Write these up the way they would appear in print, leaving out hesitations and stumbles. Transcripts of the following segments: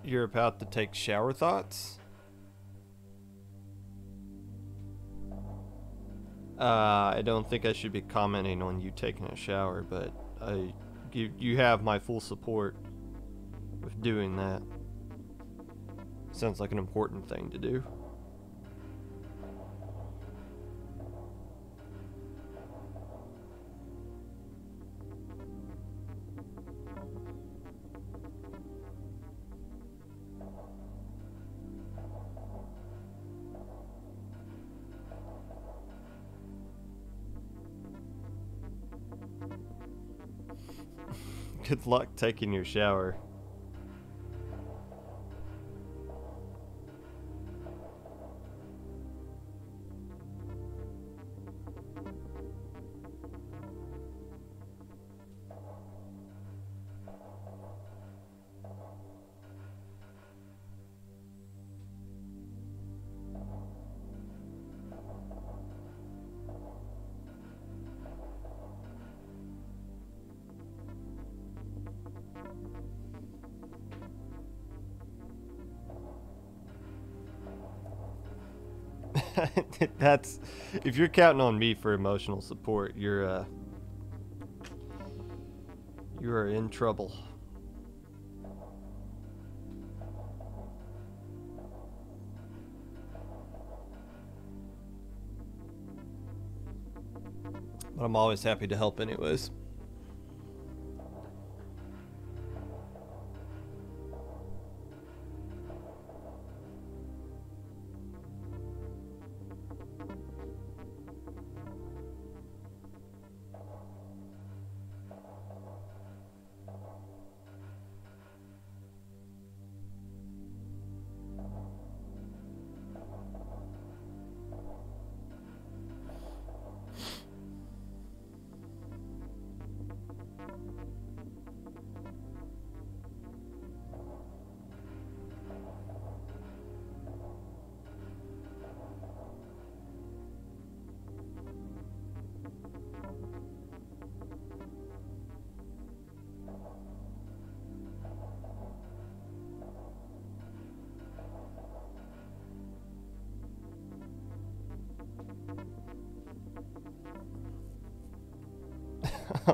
You're about to take shower thoughts? I don't think I should be commenting on you taking a shower, but you have my full support with doing that. Sounds like an important thing to do. Good luck taking your shower. That's, if you're counting on me for emotional support, you are in trouble. But I'm always happy to help anyways.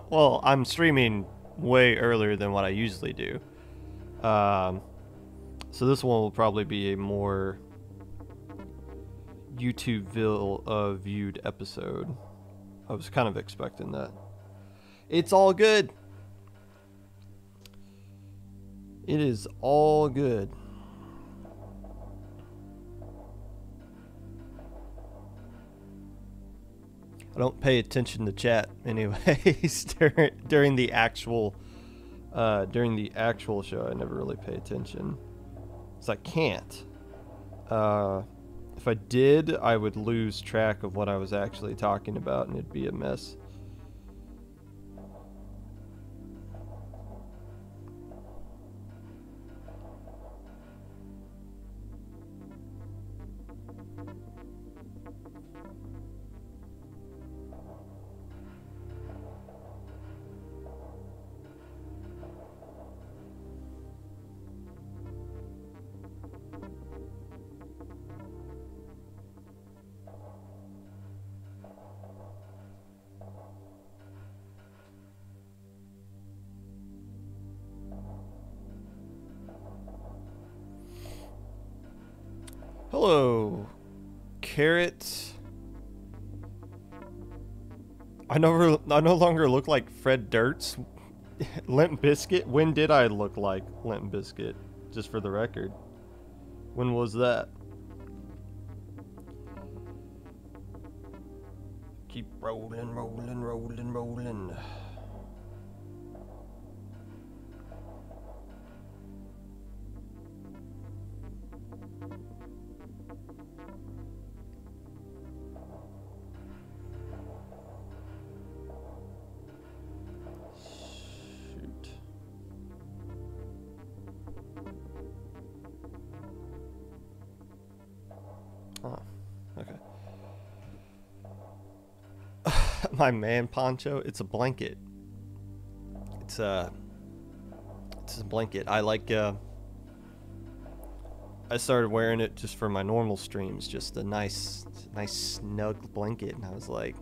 Well, I'm streaming way earlier than what I usually do. So this one will probably be a more YouTube-ville viewed episode. I was kind of expecting that. It's all good. It is all good. I don't pay attention to chat anyways during the actual show. I never really pay attention, so I can't. If I did, I would lose track of what I was actually talking about, and it'd be a mess. Hello, Carrot. I no longer look like Fred Durst. Limp Bizkit? When did I look like Limp Bizkit? Just for the record. When was that? Keep rolling, rolling, rolling, rolling. Oh, okay. My man poncho, it's a blanket. It's a blanket. I like I started wearing it just for my normal streams, just a nice snug blanket, and I was like,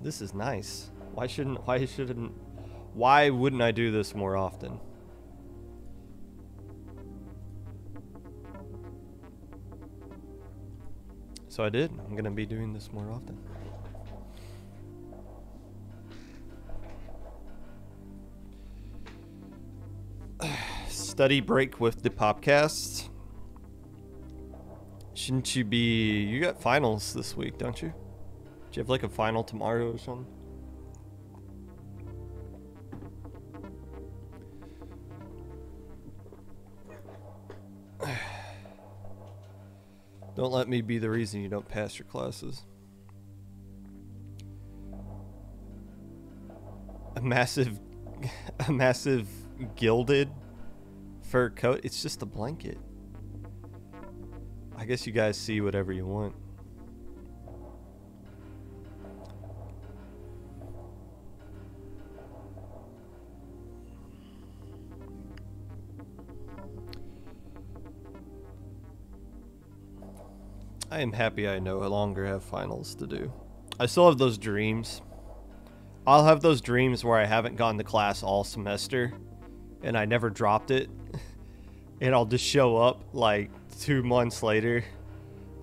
this is nice. Why wouldn't I do this more often? So I did. I'm gonna be doing this more often. Study break with the Popcast. Shouldn't you be... You got finals this week, don't you? Do you have like a final tomorrow or something? Don't let me be the reason you don't pass your classes. A massive gilded fur coat. It's just a blanket. I guess you guys see whatever you want. I am happy I no longer have finals to do. I still have those dreams. I'll have those dreams where I haven't gone to class all semester and I never dropped it. And I'll just show up like 2 months later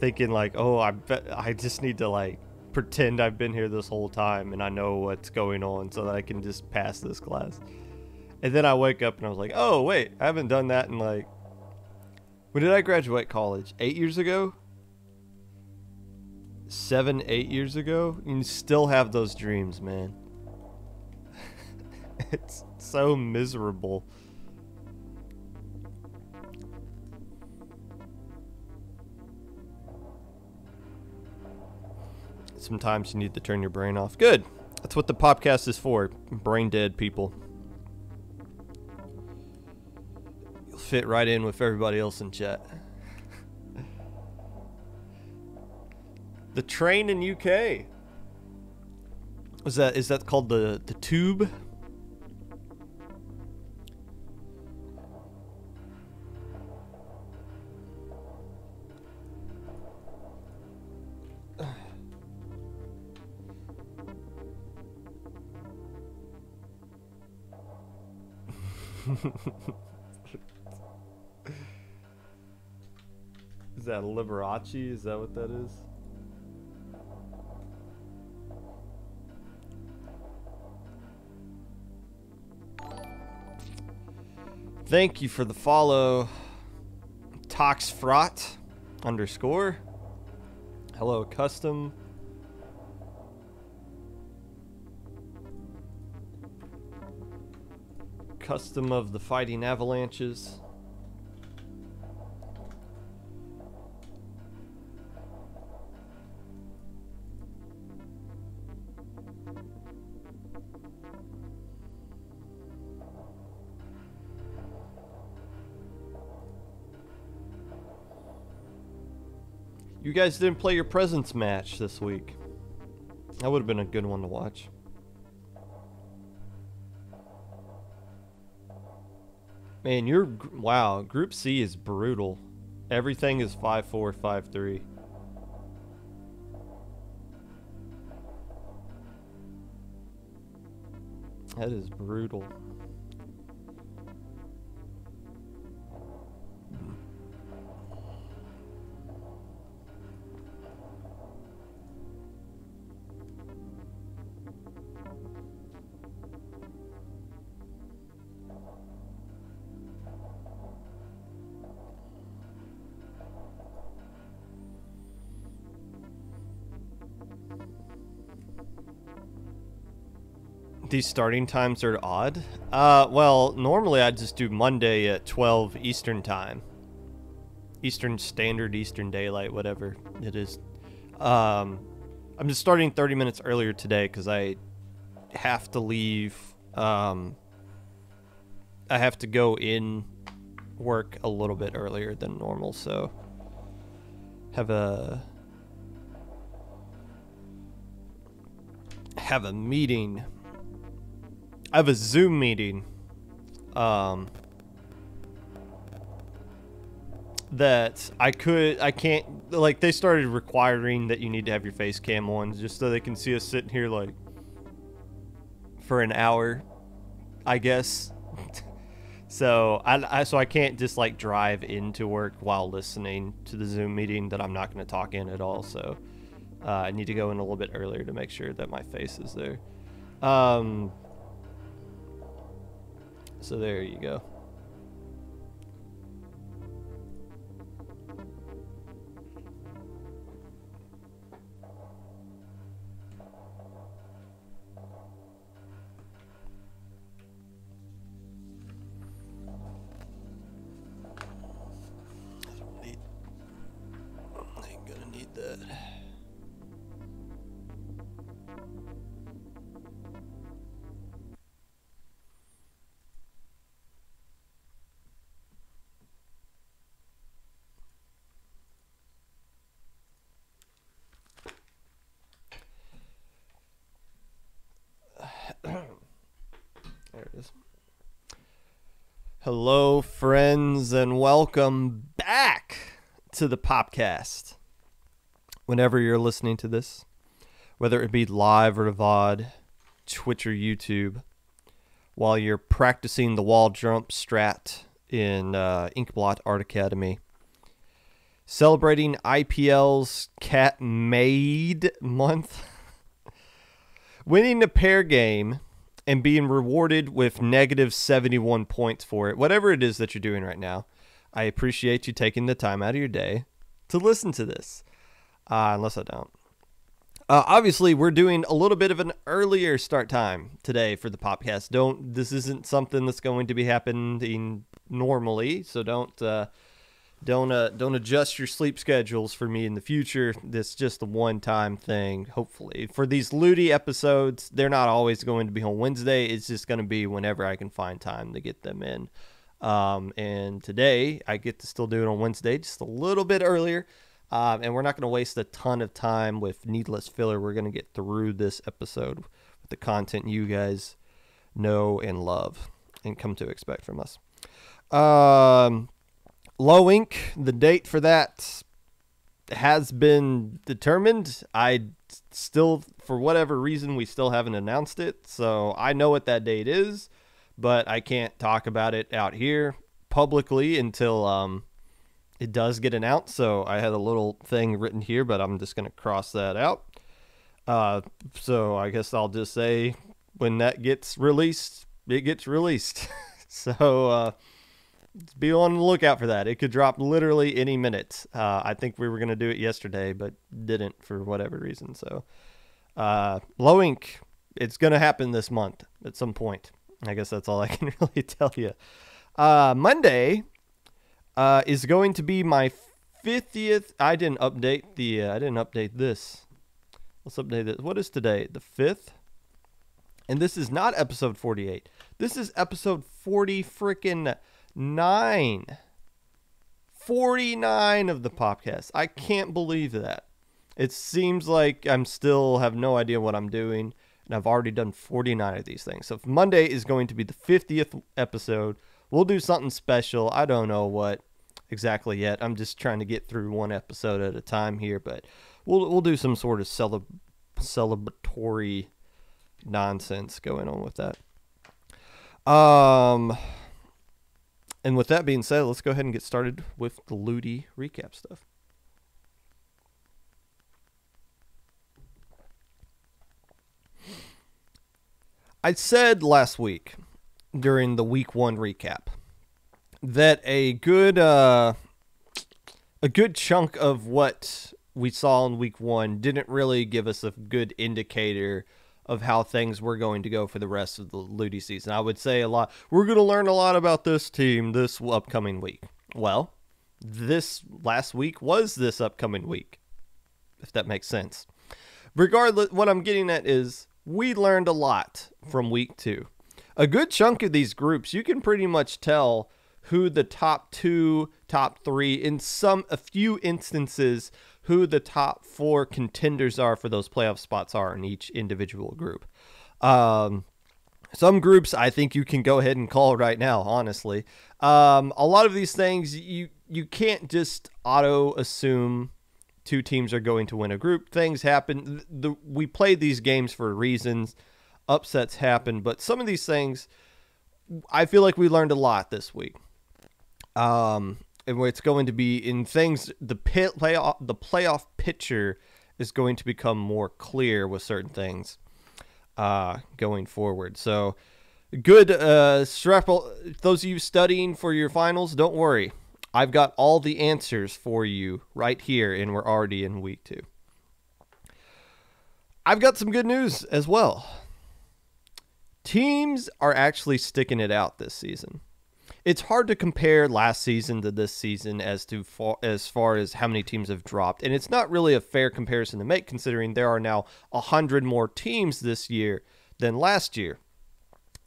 thinking like, oh, I just need to like pretend I've been here this whole time and I know what's going on so that I can just pass this class. And then I wake up and I was like, oh wait, I haven't done that in like, when did I graduate college? 8 years ago? 7, 8 years ago? You still have those dreams, man. It's so miserable. Sometimes you need to turn your brain off. Good. That's what the podcast is for. Brain dead people. You'll fit right in with everybody else in chat. The train in UK. Is that called the tube? Is that Liberace? Is that what that is? Thank you for the follow. Toxfrot _ Hello, custom. Custom of the Fighting Avalanches. You guys didn't play your Presents match this week. That would have been a good one to watch. Man, wow, Group C is brutal. Everything is 5-4, 5-3. That is brutal. These starting times are odd. Well, normally I'd just do Monday at 12 Eastern time. Eastern Standard, Eastern Daylight, whatever it is. I'm just starting 30 minutes earlier today because I have to leave. I have to go in work a little bit earlier than normal, so have a meeting. I have a Zoom meeting that I can't, like, they started requiring that you need to have your face cam on just so they can see us sitting here, like, for an hour, I guess. So I can't just, like, drive into work while listening to the Zoom meeting that I'm not going to talk in at all. So I need to go in a little bit earlier to make sure that my face is there. So there you go. There it is. Hello, friends, and welcome back to the Popcast. Whenever you're listening to this, whether it be live or VOD, Twitch or YouTube, while you're practicing the wall jump strat in Inkblot Art Academy, celebrating IPL's Cat Made month, winning the pair game, and being rewarded with negative 71 points for it, whatever it is that you're doing right now, I appreciate you taking the time out of your day to listen to this. Unless I don't. Obviously, we're doing a little bit of an earlier start time today for the podcast. This isn't something that's going to be happening normally, so don't adjust your sleep schedules for me in the future. This is just a one-time thing, hopefully. For these Luti episodes, they're not always going to be on Wednesday. It's just going to be whenever I can find time to get them in. And today, I get to still do it on Wednesday, just a little bit earlier. And we're not going to waste a ton of time with needless filler. We're going to get through this episode with the content you guys know and love and come to expect from us. Low Ink, the date for that has been determined. I still, for whatever reason, we still haven't announced it. So I know what that date is, but I can't talk about it out here publicly until it does get announced. So I had a little thing written here, but I'm just going to cross that out. So I guess I'll just say when that gets released, it gets released. So be on the lookout for that. It could drop literally any minute. I think we were going to do it yesterday, but didn't for whatever reason. So Low Ink, it's going to happen this month at some point. I guess that's all I can really tell you. Monday is going to be my 50th. I didn't update this. Let's update this. What is today? The 5th? And this is not episode 48. This is episode 49 of the podcast. I can't believe that. It seems like I'm still have no idea what I'm doing, and I've already done 49 of these things. So if Monday is going to be the 50th episode, we'll do something special. I don't know what exactly yet. I'm just trying to get through one episode at a time here, but we'll do some sort of celebratory nonsense going on with that. And with that being said, let's go ahead and get started with the Luti recap stuff. I said last week during the week 1 recap that a good chunk of what we saw in week 1 didn't really give us a good indicator of how things were going to go for the rest of the Luti season. I would say we're going to learn a lot about this team this upcoming week. Well, this last week was this upcoming week, if that makes sense. Regardless, what I'm getting at is we learned a lot from week 2. A good chunk of these groups, you can pretty much tell who the top 2, top 3, in a few instances, who the top 4 contenders are for those playoff spots are in each individual group. Some groups I think you can go ahead and call right now, honestly. A lot of these things you can't just auto assume two teams are going to win a group. Things happen. We played these games for reasons. Upsets happen, but some of these things I feel like we learned a lot this week. And it's going to be in things the playoff picture is going to become more clear with certain things going forward. So good those of you studying for your finals, don't worry. I've got all the answers for you right here, and we're already in week 2. I've got some good news as well. Teams are actually sticking it out this season. It's hard to compare last season to this season as far as how many teams have dropped. And it's not really a fair comparison to make, considering there are now 100 more teams this year than last year.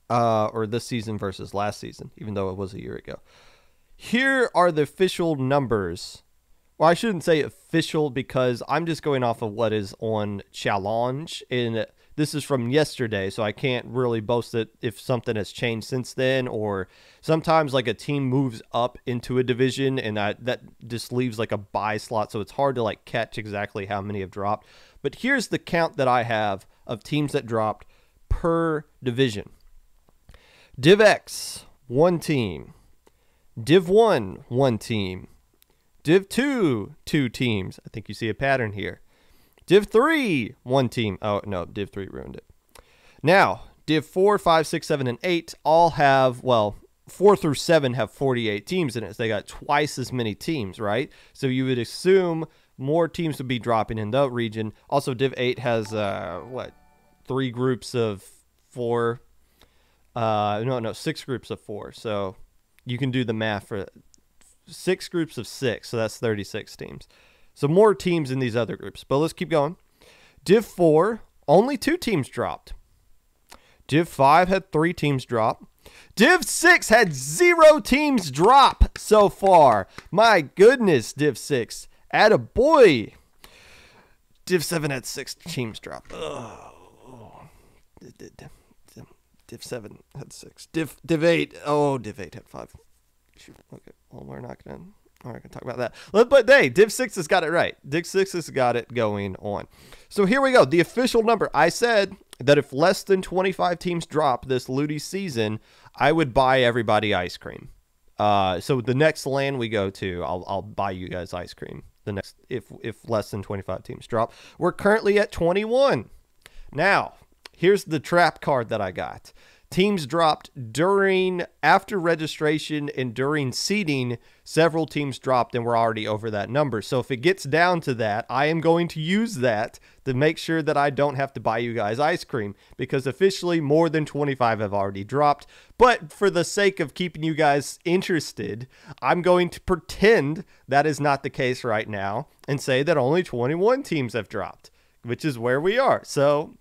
Or this season versus last season, even though it was a year ago. Here are the official numbers. Well, I shouldn't say official because I'm just going off of what is on Challenge. And this is from yesterday, so I can't really boast it if something has changed since then, or sometimes like a team moves up into a division and that just leaves like a bye slot, so it's hard to like catch exactly how many have dropped. But here's the count that I have of teams that dropped per division. Div X, 1 team. Div 1, 1 team. Div 2, 2 teams. I think you see a pattern here. Div 3, 1 team. Oh, no, Div 3 ruined it. Now, Div 4, 5, 6, 7, and 8 all have, well, 4 through 7 have 48 teams in it. So they got twice as many teams, right? So you would assume more teams would be dropping in that region. Also, Div 8 has, 3 groups of 4. 6 groups of 4. So you can do the math for 6 groups of 6. So that's 36 teams. So more teams in these other groups. But let's keep going. Div 4, only 2 teams dropped. Div 5 had 3 teams drop. Div 6 had 0 teams drop so far. My goodness, Div 6. Attaboy. Div 7 had 6 teams drop. Div 7 had 6. Div 8. Oh, Div 8 had 5. Shoot. Okay. Well, we're not going to talk about that. But hey, Div 6 has got it right. Div 6 has got it going on. So here we go. The official number. I said that if less than 25 teams drop this Luti season, I would buy everybody ice cream. So the next LAN we go to, I'll buy you guys ice cream. The next, if less than 25 teams drop. We're currently at 21. Now, here's the trap card that I got. Teams dropped after registration and during seeding, several teams dropped and we're already over that number. So if it gets down to that, I am going to use that to make sure that I don't have to buy you guys ice cream, because officially more than 25 have already dropped. But for the sake of keeping you guys interested, I'm going to pretend that is not the case right now and say that only 21 teams have dropped, which is where we are. So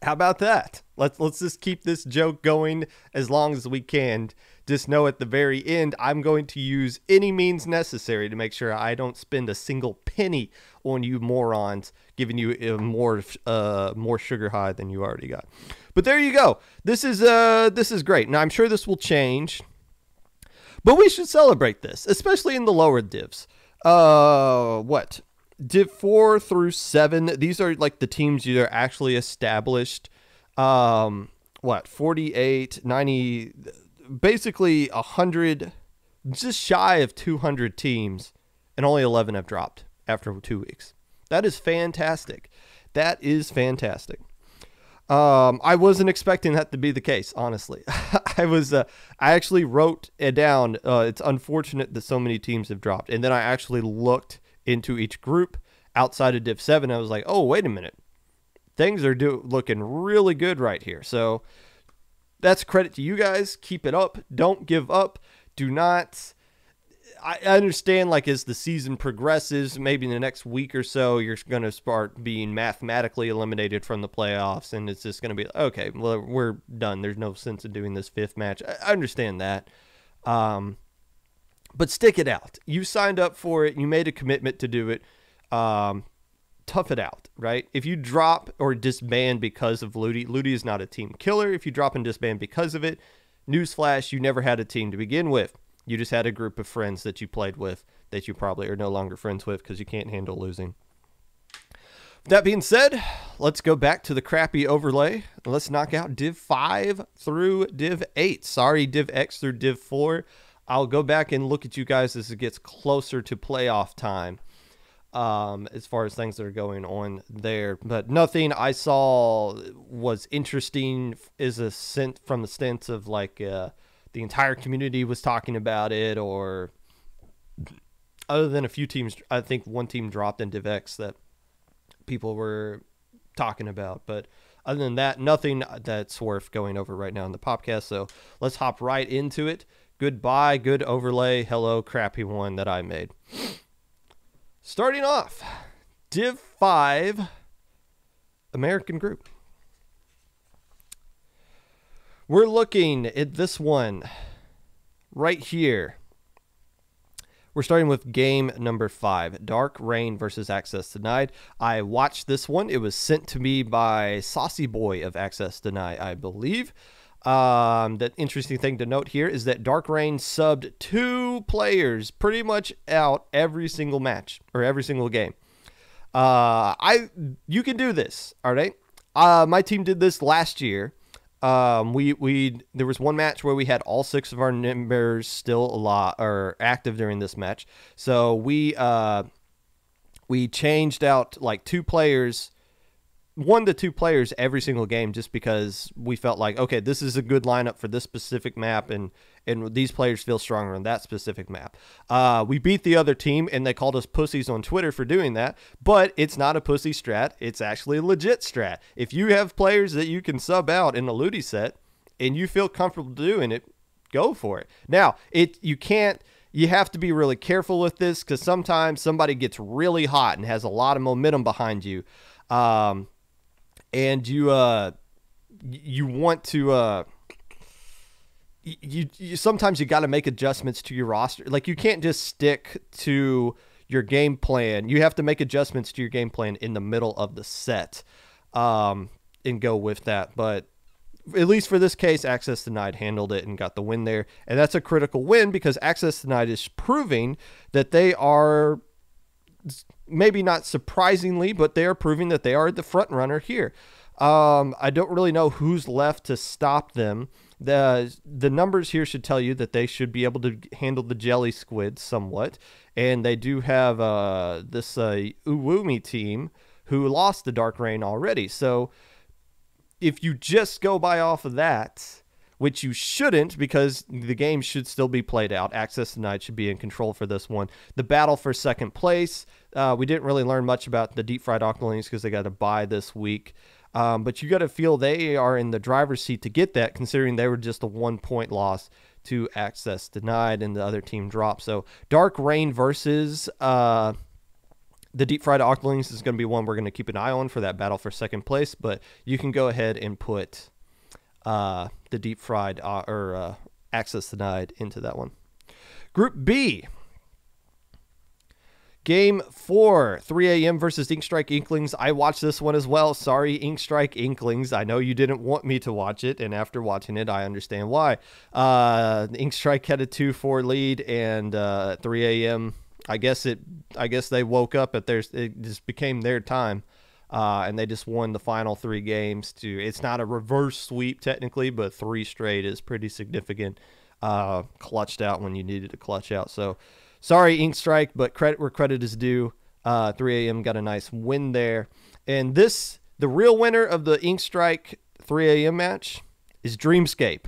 how about that? Let's just keep this joke going as long as we can. Just know at the very end, I'm going to use any means necessary to make sure I don't spend a single penny on you morons, giving you more sugar high than you already got. But there you go. This is great. Now I'm sure this will change, but we should celebrate this, especially in the lower divs. Div 4 through 7, these are like the teams that are actually established. 48, 90, basically 100, just shy of 200 teams, and only 11 have dropped after 2 weeks. That is fantastic. That is fantastic. I wasn't expecting that to be the case, honestly. I actually wrote it down. It's unfortunate that so many teams have dropped. And then I actually looked into each group outside of Div 7. I was like, oh, wait a minute. Things are looking really good right here. So that's credit to you guys. Keep it up. Don't give up. Do not. I understand, like, as the season progresses, maybe in the next week or so, you're going to start being mathematically eliminated from the playoffs, and it's just going to be, okay, well, we're done. There's no sense in doing this 5th match. I understand that. But stick it out. You signed up for it. You made a commitment to do it. tough it out, right? If you drop or disband because of Luti, Luti is not a team killer. If you drop and disband because of it, newsflash, you never had a team to begin with. You just had a group of friends that you played with that you probably are no longer friends with because you can't handle losing. That being said, let's go back to the crappy overlay. Let's knock out Div 5 through Div 8. Sorry, Div X through Div 4. I'll go back and look at you guys as it gets closer to playoff time, as far as things that are going on there. But nothing I saw was interesting is a sense from the sense of like the entire community was talking about it, or other than a few teams. I think one team dropped in Div X that people were talking about, but other than that, nothing that's worth going over right now in the podcast. So let's hop right into it. Goodbye, good overlay. Hello, crappy one that I made. Starting off, Div 5 American group. We're looking at this one right here. We're starting with game number 5, Dark Reign versus Access Denied. I watched this one. It was sent to me by Saucy Boy of Access Denied, I believe. The interesting thing to note here is that Dark Reign subbed 2 players pretty much out every single match or every single game. You can do this, all right? My team did this last year. There was one match where we had all 6 of our members still alive or active during this match. So we changed out like 2 players, 1 to 2 players every single game, just because we felt like, okay, this is a good lineup for this specific map, and these players feel stronger on that specific map. We beat the other team, and they called us pussies on Twitter for doing that, but it's not a pussy strat. It's actually a legit strat. If you have players that you can sub out in a Luti set, and you feel comfortable doing it, go for it. Now, you have to be really careful with this, because sometimes somebody gets really hot and has a lot of momentum behind you. And you want to sometimes you got to make adjustments to your roster. Like, you can't just stick to your game plan. You have to make adjustments to your game plan in the middle of the set, and go with that. But at least for this case, Access Denied handled it and got the win there, and that's a critical win because Access Denied is proving that they are, maybe not surprisingly, but they are proving that they are the front runner here. I don't really know who's left to stop them. The numbers here should tell you that they should be able to handle the jelly squid somewhat, and they do have this Uwumi team who lost the Dark Reign already. So if you just go by off of that, which you shouldn't, because the game should still be played out. Access Denied should be in control for this one. The battle for second place, we didn't really learn much about the Deep Fried Octolings because they got a bye this week. But you got to feel they are in the driver's seat to get that, considering they were just a 1-point loss to Access Denied and the other team dropped. So Dark Reign versus the Deep Fried Octolings is going to be one we're going to keep an eye on for that battle for second place. But you can go ahead and put the Deep Fried or Access Denied into that one. Group B. Game 4, 3 a.m. versus Inkstrike Inklings. I watched this one as well. Sorry, Inkstrike Inklings. I know you didn't want me to watch it, and after watching it, I understand why. Inkstrike had a 2-4 lead, and 3 a.m. I guess they woke up at it just became their time. And they just won the final 3 games. It's not a reverse sweep technically, but 3 straight is pretty significant. Clutched out when you needed to clutch out. So sorry, Inkstrike, but credit where credit is due. 3 a.m. got a nice win there. And the real winner of the Inkstrike 3 a.m. match is Dreamscape,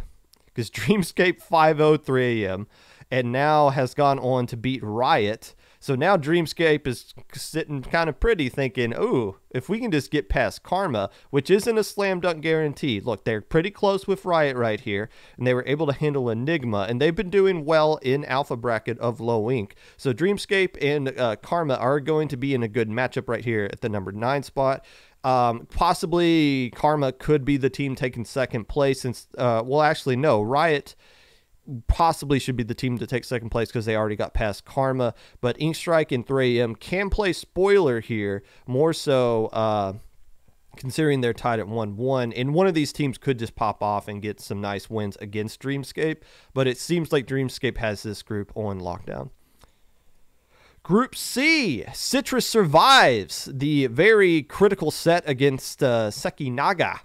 because Dreamscape 5-0 3 a.m. and now has gone on to beat Riot. So now Dreamscape is sitting kind of pretty thinking, ooh, if we can just get past Karma, which isn't a slam dunk guarantee. Look, they're pretty close with Riot right here, and they were able to handle Enigma, and they've been doing well in alpha bracket of Low Ink. So Dreamscape and Karma are going to be in a good matchup right here at the number 9 spot. Possibly Karma could be the team taking second place since, well, actually, no, Riot possibly should be the team to take second place because they already got past Karma. But Inkstrike and 3AM can play spoiler here, more so considering they're tied at 1-1. And one of these teams could just pop off and get some nice wins against Dreamscape. But it seems like Dreamscape has this group on lockdown. Group C, Citrus survives the very critical set against Sekinaga.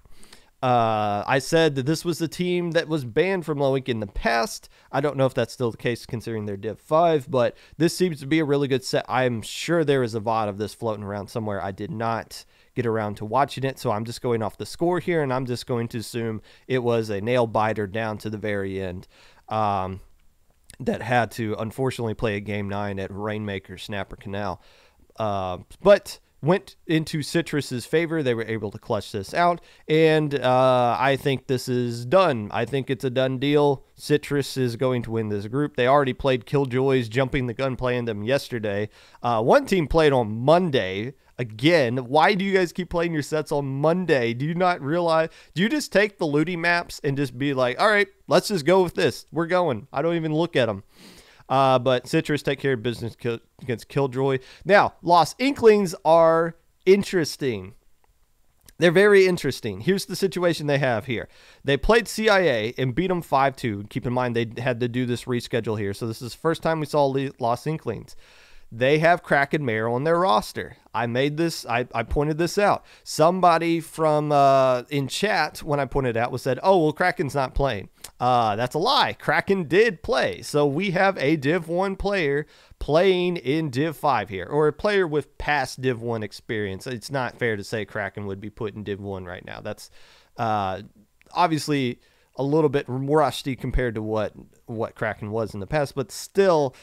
I said that this was the team that was banned from Low Ink in the past. I don't know if that's still the case considering they're Div 5, but this seems to be a really good set. I'm sure there is a VOD of this floating around somewhere. I did not get around to watching it, so I'm just going off the score here, and I'm just going to assume it was a nail biter down to the very end. That had to unfortunately play a Game 9 at Rainmaker Snapper Canal. But went into Citrus's favor. They were able to clutch this out, and I think this is done. I think it's a done deal. Citrus is going to win this group. They already played Killjoys, jumping the gun, playing them yesterday. One team played on Monday. Again, why do you guys keep playing your sets on Monday? Do you not realize? Do you just take the Luti maps and just be like, all right, let's just go with this. We're going. I don't even look at them. But Citrus take care of business against Killjoy. Now, Lost Inklings are interesting. They're very interesting. Here's the situation they have here. They played CIA and beat them 5-2. Keep in mind, they had to do this reschedule here. So this is the first time we saw Lost Inklings. They have Kraken Mare on their roster. I pointed this out. Somebody from in chat, when I pointed it out, said, oh, well, Kraken's not playing. That's a lie. Kraken did play. So we have a Div 1 player playing in Div 5 here, or a player with past Div 1 experience. It's not fair to say Kraken would be put in Div 1 right now. That's obviously a little bit rusty compared to what Kraken was in the past, but still,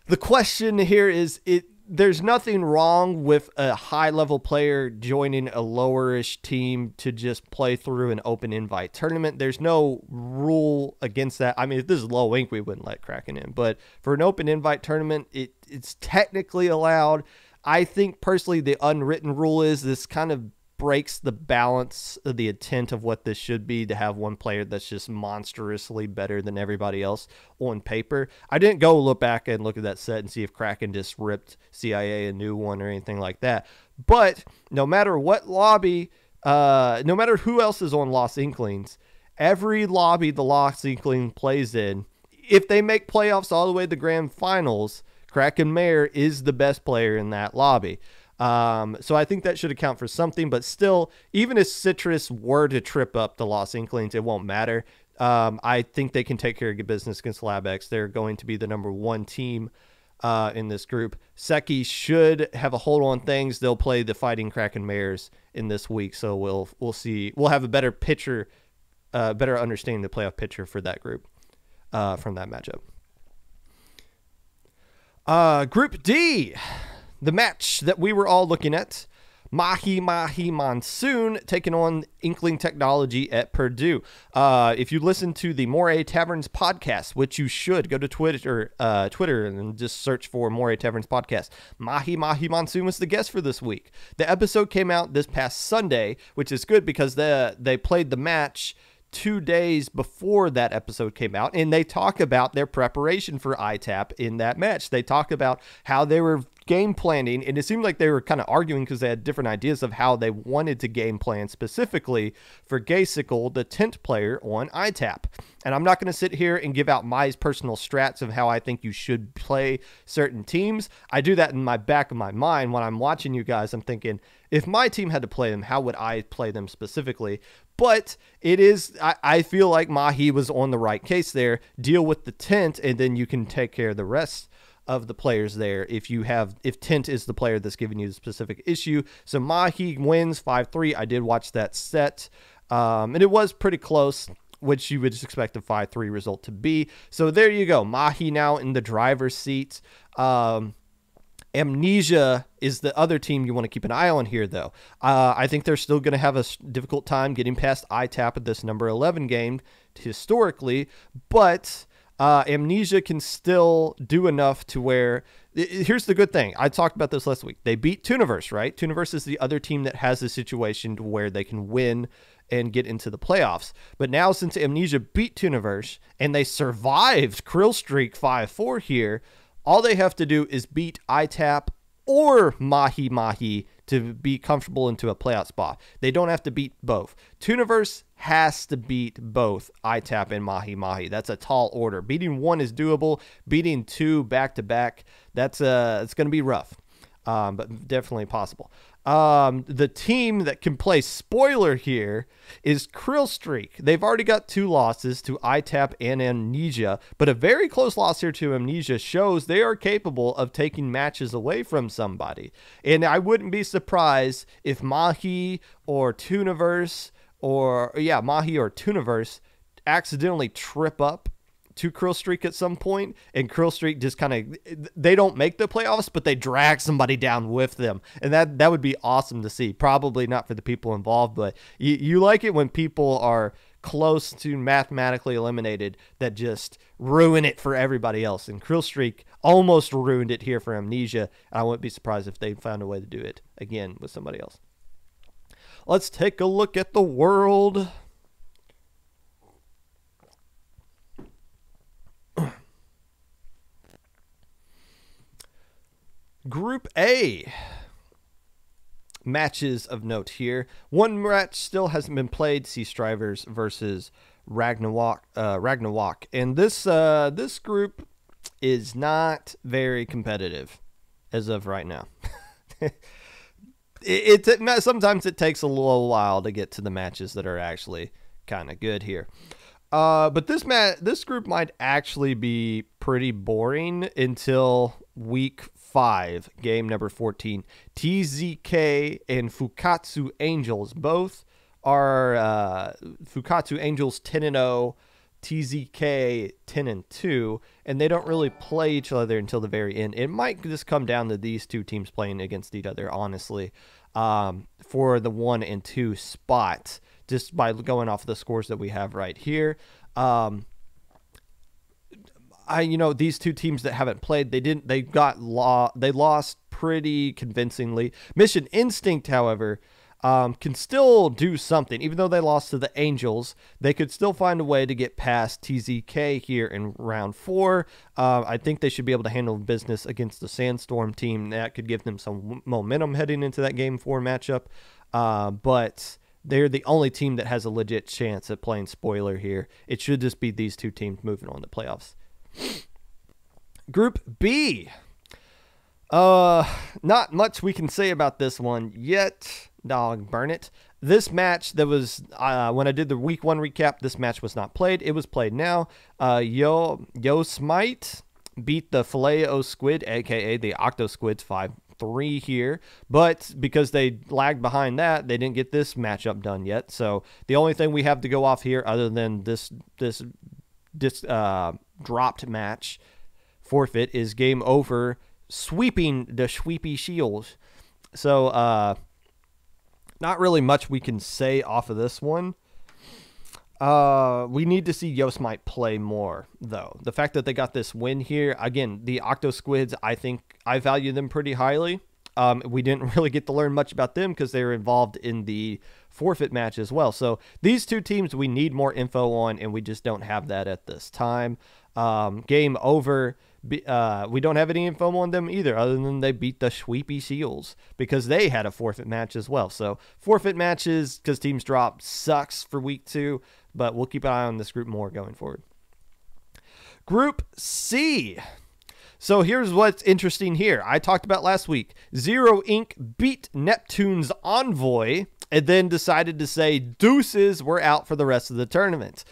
the question here is, there's nothing wrong with a high-level player joining a lower-ish team to just play through an open invite tournament. There's no rule against that. I mean, if this is Low Ink, we wouldn't let Kraken in. But for an open invite tournament, it's technically allowed. I think, personally, the unwritten rule is this kind of breaks the balance of the intent of what this should be, to have one player that's just monstrously better than everybody else on paper. I didn't go look back and look at that set and see if Kraken just ripped CIA a new one or anything like that. But no matter what lobby, no matter who else is on Lost Inklings, every lobby the Lost Inkling plays in, if they make playoffs all the way to the grand finals, Kraken Mare is the best player in that lobby. So I think that should account for something, but still, even if Citrus were to trip up the Lost Inklings, it won't matter. I think they can take care of business against LabX. They're going to be the #1 team in this group. Seki should have a hold on things. They'll play the Fighting Kraken Mares in this week, so we'll see. We'll have a better picture, better understanding the playoff picture for that group from that matchup. Group D. The match that we were all looking at, Mahi Monsoon taking on Inkling Technology at Purdue. If you listen to the Moray Taverns podcast, which you should, go to Twitter and just search for Moray Taverns podcast. Mahi Monsoon was the guest for this week. The episode came out this past Sunday, which is good because they played the match 2 days before that episode came out, and they talk about their preparation for ITAP in that match. They talk about how they were game planning, and it seemed like they were kind of arguing because they had different ideas of how they wanted to game plan specifically for Gaysicle, the 10th player on ITAP. And I'm not going to sit here and give out my personal strats of how I think you should play certain teams. I do that in my back of my mind when I'm watching you guys. I'm thinking, if my team had to play them, how would I play them specifically? But it is, I feel like Mahi was on the right case there. Deal with the tent, and then you can take care of the rest of the players there if Tint is the player that's giving you the specific issue. So Mahi wins 5-3. I did watch that set, and it was pretty close, which you would expect a 5-3 result to be. So there you go. Mahi now in the driver's seat. Amnesia is the other team you want to keep an eye on here, though. I think they're still going to have a difficult time getting past ITAP at this number 11 game historically, but Amnesia can still do enough to where, here's the good thing. I talked about this last week. They beat Tooniverse, right? Tooniverse is the other team that has a situation to where they can win and get into the playoffs. But now, since Amnesia beat Tooniverse and they survived Krill Streak 5-4 here, all they have to do is beat ITAP or Mahi Mahi to be comfortable into a playoff spot. They don't have to beat both. Tooniverse has to beat both ITAP and Mahi Mahi. That's a tall order. Beating one is doable. Beating two back-to-back, it's going to be rough, but definitely possible. The team that can play spoiler here is Krill Streak. They've already got 2 losses to ITAP and Amnesia, but a very close loss here to Amnesia shows they are capable of taking matches away from somebody. And I wouldn't be surprised if Mahi or Tooniverse accidentally trip up to Krill Streak at some point, and Krill Streak just kind of, they don't make the playoffs, but they drag somebody down with them, and that would be awesome to see. Probably not for the people involved, but you like it when people are close to mathematically eliminated that just ruin it for everybody else, and Krill Streak almost ruined it here for Amnesia, and I wouldn't be surprised if they found a way to do it again with somebody else. Let's take a look at the world. Group A matches of note here. One match still hasn't been played. Sea Strivers versus Ragnarok. And this group is not very competitive as of right now. Sometimes it takes a little while to get to the matches that are actually kind of good here. But this group might actually be pretty boring until week 5, game number 14. TZK and Fukatsu Angels both are Fukatsu Angels 10-0, TZK 10-2, and they don't really play each other until the very end. It might just come down to these two teams playing against each other, honestly, for the 1 and 2 spot, just by going off the scores that we have right here. These two teams that haven't played, they lost pretty convincingly. Mission Instinct, however, can still do something. Even though they lost to the Angels, they could still find a way to get past TZK here in round 4. I think they should be able to handle business against the Sandstorm team. That could give them some momentum heading into that game 4 matchup. But they're the only team that has a legit chance at playing spoiler here. It should just be these two teams moving on to playoffs. Group B. Not much we can say about this one yet. Dog burn it. This match that was when I did the week 1 recap, this match was not played. It was played now. Yo Smite beat the Filet O Squid, aka the Octo Squids, 5-3 here, but because they lagged behind that, they didn't get this matchup done yet. So the only thing we have to go off here, other than this dropped match forfeit, is game over, sweeping the Sweepy Shields. So not really much we can say off of this one. We need to see Yosmite play more, though. The fact that they got this win here, again, the Octo Squids, I think I value them pretty highly. We didn't really get to learn much about them because they were involved in the forfeit match as well. So these two teams we need more info on, and we just don't have that at this time. Game over. We don't have any info on them either, other than they beat the Sweepy Seals because they had a forfeit match as well. So forfeit matches, because teams drop, sucks for week 2, but we'll keep an eye on this group more going forward. Group C. So here's what's interesting here. I talked about last week. Zero Inc. beat Neptune's Envoy and then decided to say deuces, we're out for the rest of the tournament.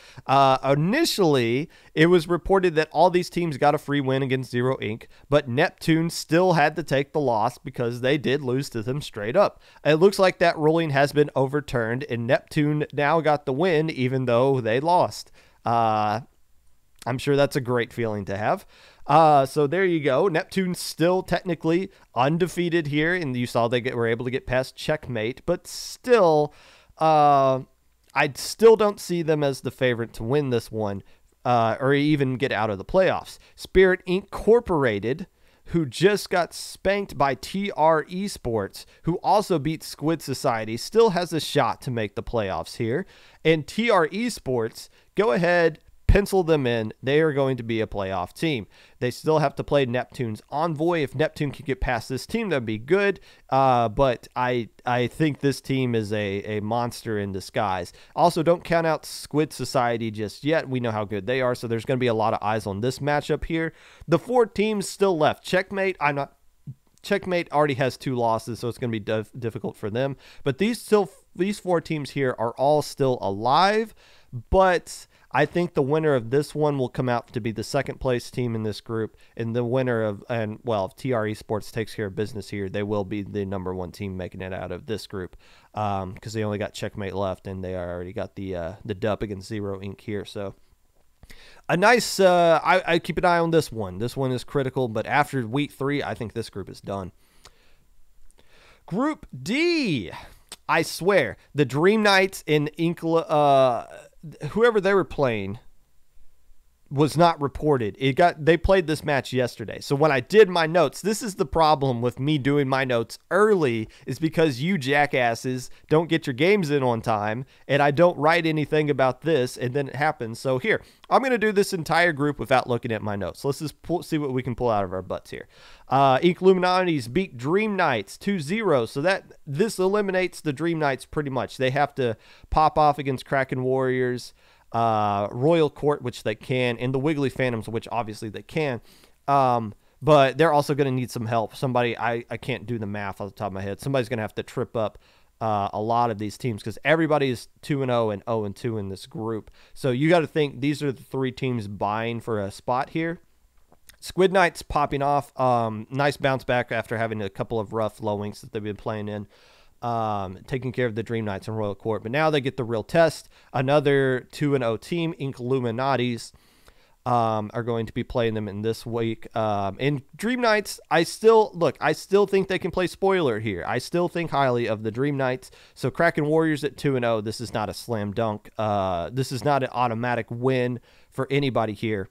Initially, it was reported that all these teams got a free win against Zero Inc., but Neptune still had to take the loss because they did lose to them straight up. It looks like that ruling has been overturned, and Neptune now got the win even though they lost. I'm sure that's a great feeling to have. So there you go. Neptune's still technically undefeated here, and you saw they were able to get past checkmate, but still, I still don't see them as the favorite to win this one, or even get out of the playoffs. Spirit Incorporated, who just got spanked by TR Esports, who also beat Squid Society, still has a shot to make the playoffs here. And TR Esports, go ahead, pencil them in. They are going to be a playoff team. They still have to play Neptune's Envoy. If Neptune can get past this team, that'd be good. But I think this team is a monster in disguise. Also, don't count out Squid Society just yet. We know how good they are, so there's going to be a lot of eyes on this matchup here. The 4 teams still left. Checkmate, Checkmate already has 2 losses, so it's going to be difficult for them. But these 4 teams here are all still alive, but I think the winner of this one will come out to be the second place team in this group, and the winner of, if TR Esports takes care of business here, they will be the number 1 team making it out of this group, because they only got Checkmate left, and they already got the dub against Zero Inc. here. So a nice, I keep an eye on this one. This one is critical, but after week 3, I think this group is done. Group D, I swear, the Dream Knights in whoever they were playing was not reported. They played this match yesterday. So when I did my notes, this is the problem with me doing my notes early, is because you jackasses don't get your games in on time, and I don't write anything about this, and then it happens. So here, I'm going to do this entire group without looking at my notes. Let's just see what we can pull out of our butts here. Illuminati's beat Dream Knights 2-0, so this eliminates the Dream Knights pretty much. They have to pop off against Kraken Warriors, Royal Court, which they can, and the Wiggly Phantoms, which obviously they can. But they're also going to need some help. Somebody, I can't do the math off the top of my head. Somebody's going to have to trip up a lot of these teams, because everybody is 2-0 and 0-2 in this group. So you got to think these are the 3 teams vying for a spot here. Squid Knights popping off. Nice bounce back after having a couple of rough low winks that they've been playing in. Taking care of the Dream Knights and Royal Court. But now they get the real test. Another 2-0 team, Illuminatis, are going to be playing them in this week. And Dream Knights, I still think they can play spoiler here. I still think highly of the Dream Knights. So Kraken Warriors at 2-0. This is not a slam dunk. This is not an automatic win for anybody here.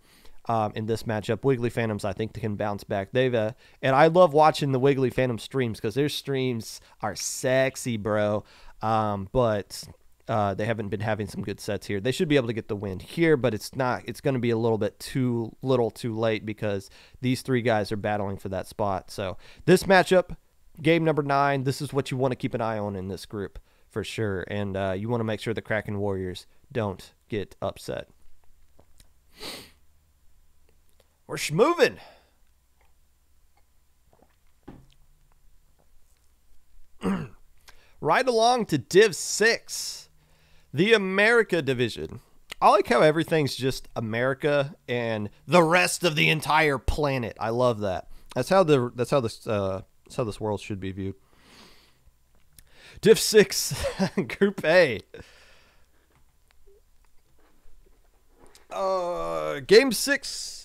In this matchup, Wiggly Phantoms, I think they can bounce back. And I love watching the Wiggly Phantom streams, because their streams are sexy, bro. But they haven't been having some good sets here. They should be able to get the win here, but it's not. It's going to be a little bit too late, because these 3 guys are battling for that spot. So this matchup, game number 9, this is what you want to keep an eye on in this group for sure. And you want to make sure the Kraken Warriors don't get upset. We're schmoving. Right along to Div 6, the America division. I like how everything's just America and the rest of the entire planet. I love that. That's how this world should be viewed. Div 6, Group A. Game 6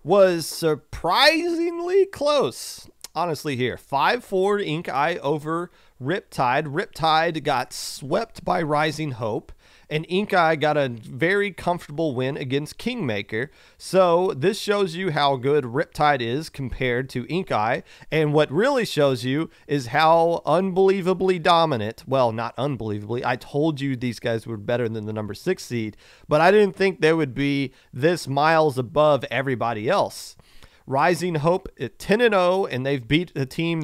was surprisingly close, honestly, here. 5-4 Ink Eye over Riptide. Riptide got swept by Rising Hope, and Ink Eye got a very comfortable win against Kingmaker. So this shows you how good Riptide is compared to Ink Eye, and what really shows you is how unbelievably dominant, well, not unbelievably, I told you these guys were better than the number 6 seed, but I didn't think they would be this miles above everybody else. Rising Hope at 10-0, and they've beat a team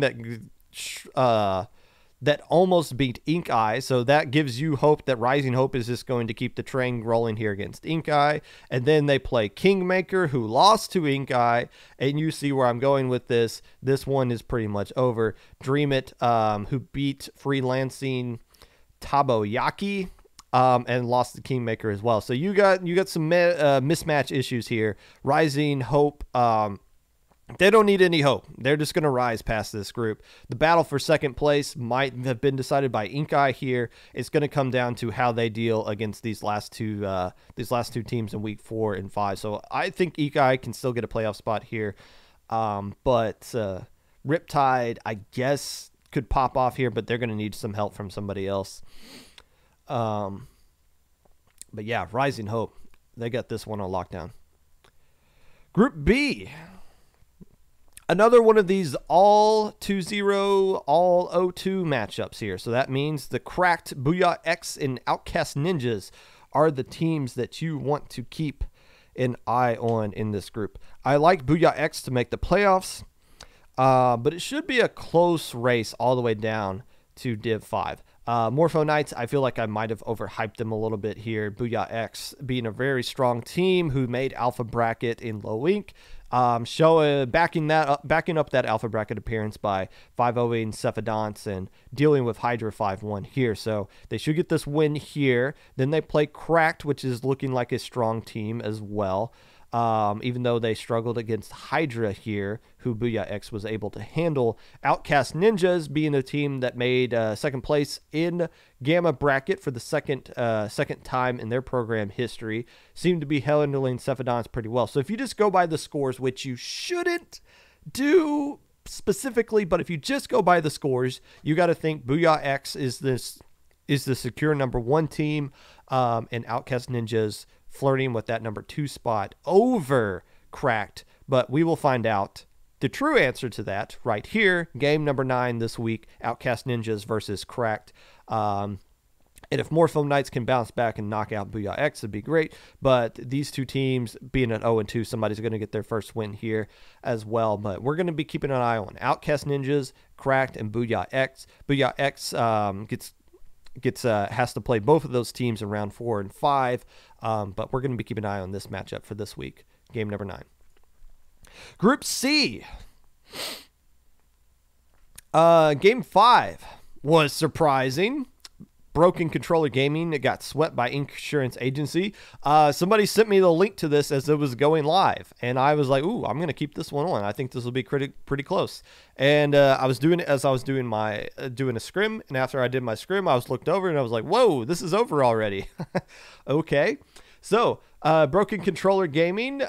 that almost beat Ink Eye, so that gives you hope that Rising Hope is just going to keep the train rolling here against Ink Eye. And then they play Kingmaker, who lost to Ink Eye, and you see where I'm going with this. This one is pretty much over. Dream It, who beat Freelancing Taboyaki, and lost to Kingmaker as well. So you got some mismatch issues here. Rising Hope, they don't need any hope. They're just going to rise past this group. The battle for second place might have been decided by Ink Eye here. It's going to come down to how they deal against these last two teams in week 4 and 5. So I think Ink Eye can still get a playoff spot here. But Riptide, I guess, could pop off here, but they're going to need some help from somebody else. But yeah, Rising Hope, they got this one on lockdown. Group B. Another one of these all 2-0, all 0-2 matchups here. So that means the Cracked, Booyah X, and Outcast Ninjas are the teams that you want to keep an eye on in this group. I like Booyah X to make the playoffs, but it should be a close race all the way down to Div 5. Morpho Knights, I feel like I might have overhyped them a little bit here. Booyah X being a very strong team who made Alpha Bracket in low ink. Backing up that Alpha Bracket appearance by 5-0ing Cephadonce and dealing with Hydra 5-1 here. So they should get this win here. Then they play Cracked, which is looking like a strong team as well. Even though they struggled against Hydra here, who Booyah X was able to handle. Outcast Ninjas being a team that made second place in Gamma Bracket for the second time in their program history, seemed to be handling Cephadonce pretty well. So if you just go by the scores, which you shouldn't do specifically, but if you just go by the scores, you got to think Booyah X is the secure number 1 team, and Outcast Ninjas flirting with that number 2 spot over Cracked. But we will find out the true answer to that right here. Game number 9 this week, Outcast Ninjas versus Cracked. And if Morpho Knights can bounce back and knock out Booyah X, it'd be great. But these two teams being at 0-2, somebody's going to get their first win here as well. But we're going to be keeping an eye on Outcast Ninjas, Cracked, and Booyah X. Booyah X has to play both of those teams in round 4 and 5. But we're going to be keeping an eye on this matchup for this week, game number 9. Group C. Game 5 was surprising. Broken Controller Gaming, it got swept by Insurance Agency. Somebody sent me the link to this as it was going live, and I was like, ooh, I'm going to keep this one on. I think this will be pretty close. And I was doing it as I was doing a scrim, and after I did my scrim, I was looked over, and I was like, whoa, this is over already. Okay. So, Broken Controller Gaming,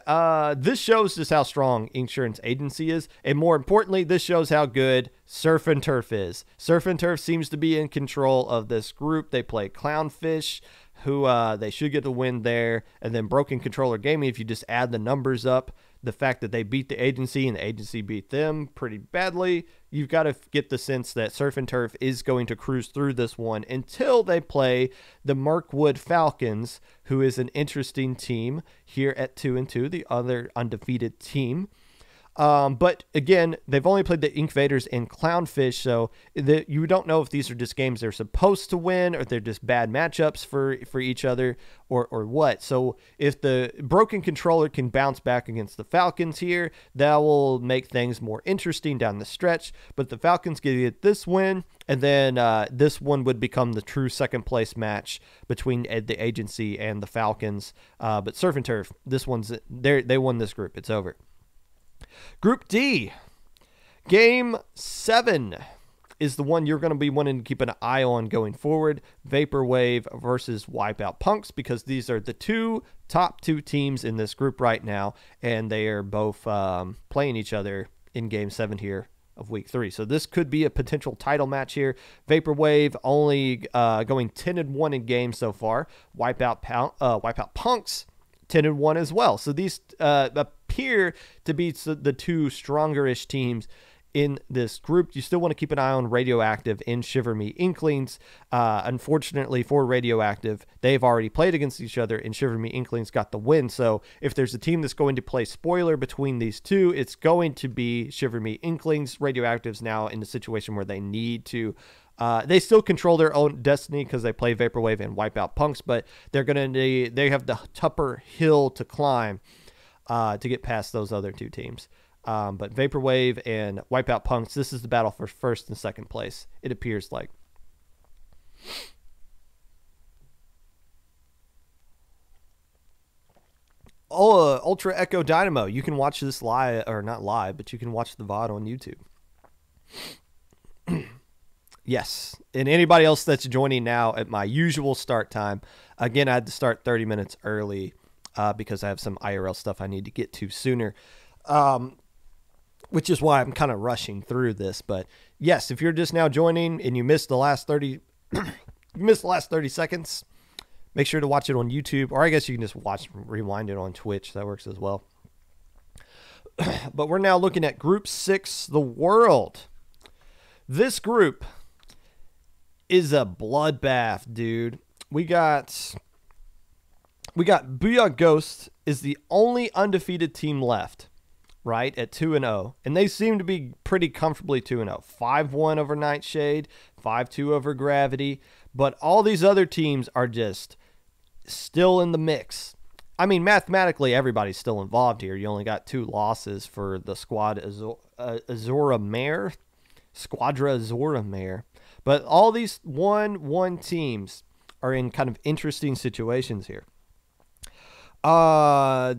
this shows just how strong Insurance Agency is, and more importantly, this shows how good Surf and Turf is. Surf and Turf seems to be in control of this group. They play Clownfish, who they should get the win there, and then Broken Controller Gaming, if you just add the numbers up, the fact that they beat the agency and the agency beat them pretty badly, you've got to get the sense that Surf and Turf is going to cruise through this one until they play the Mirkwood Falcons, who is an interesting team here at 2-2, the other undefeated team. But again, they've only played the Inkvaders and Clownfish, so you don't know if these are just games they're supposed to win or they're just bad matchups for each other or what. So if the Broken Controller can bounce back against the Falcons here, that will make things more interesting down the stretch. But the Falcons get this win, and then this one would become the true second place match between the agency and the Falcons. But Surf and Turf, they won this group. It's over. Group D, Game 7 is the one you're going to be wanting to keep an eye on going forward. Vaporwave versus Wipeout Punks, because these are the top two teams in this group right now, and they are both playing each other in Game 7 here of Week 3. So this could be a potential title match here. Vaporwave only going 10-1 in games so far. Wipeout Punks 10-1 as well. So these appear to be the two stronger-ish teams in this group. You still want to keep an eye on Radioactive and Shiver Me Inklings. Unfortunately for Radioactive, they've already played against each other, and Shiver Me Inklings got the win. So if there's a team that's going to play spoiler between these two, it's going to be Shiver Me Inklings. Radioactive's now in the situation where they need to they still control their own destiny because they play Vaporwave and Wipeout Punks, but they have the tougher hill to climb to get past those other two teams. But Vaporwave and Wipeout Punks, this is the battle for first and second place, it appears like. Ultra Echo Dynamo, you can watch this live, or not live, but you can watch the VOD on YouTube. Yes, and anybody else that's joining now at my usual start time, again, I had to start 30 minutes early because I have some IRL stuff I need to get to sooner, which is why I'm kind of rushing through this. But yes, if you're just now joining and you missed the last 30 seconds, make sure to watch it on YouTube, or I guess you can just rewind it on Twitch. That works as well. But we're now looking at Group 6, the World. This group is a bloodbath, dude. We got Booyah Ghost is the only undefeated team left, right, at 2-0. And they seem to be pretty comfortably 2-0. 5-1 over Nightshade, 5-2 over Gravity. But all these other teams are just still in the mix. I mean, mathematically, everybody's still involved here. You only got 2 losses for the Squadra Azora Mare. But all these 1-1 teams are in kind of interesting situations here.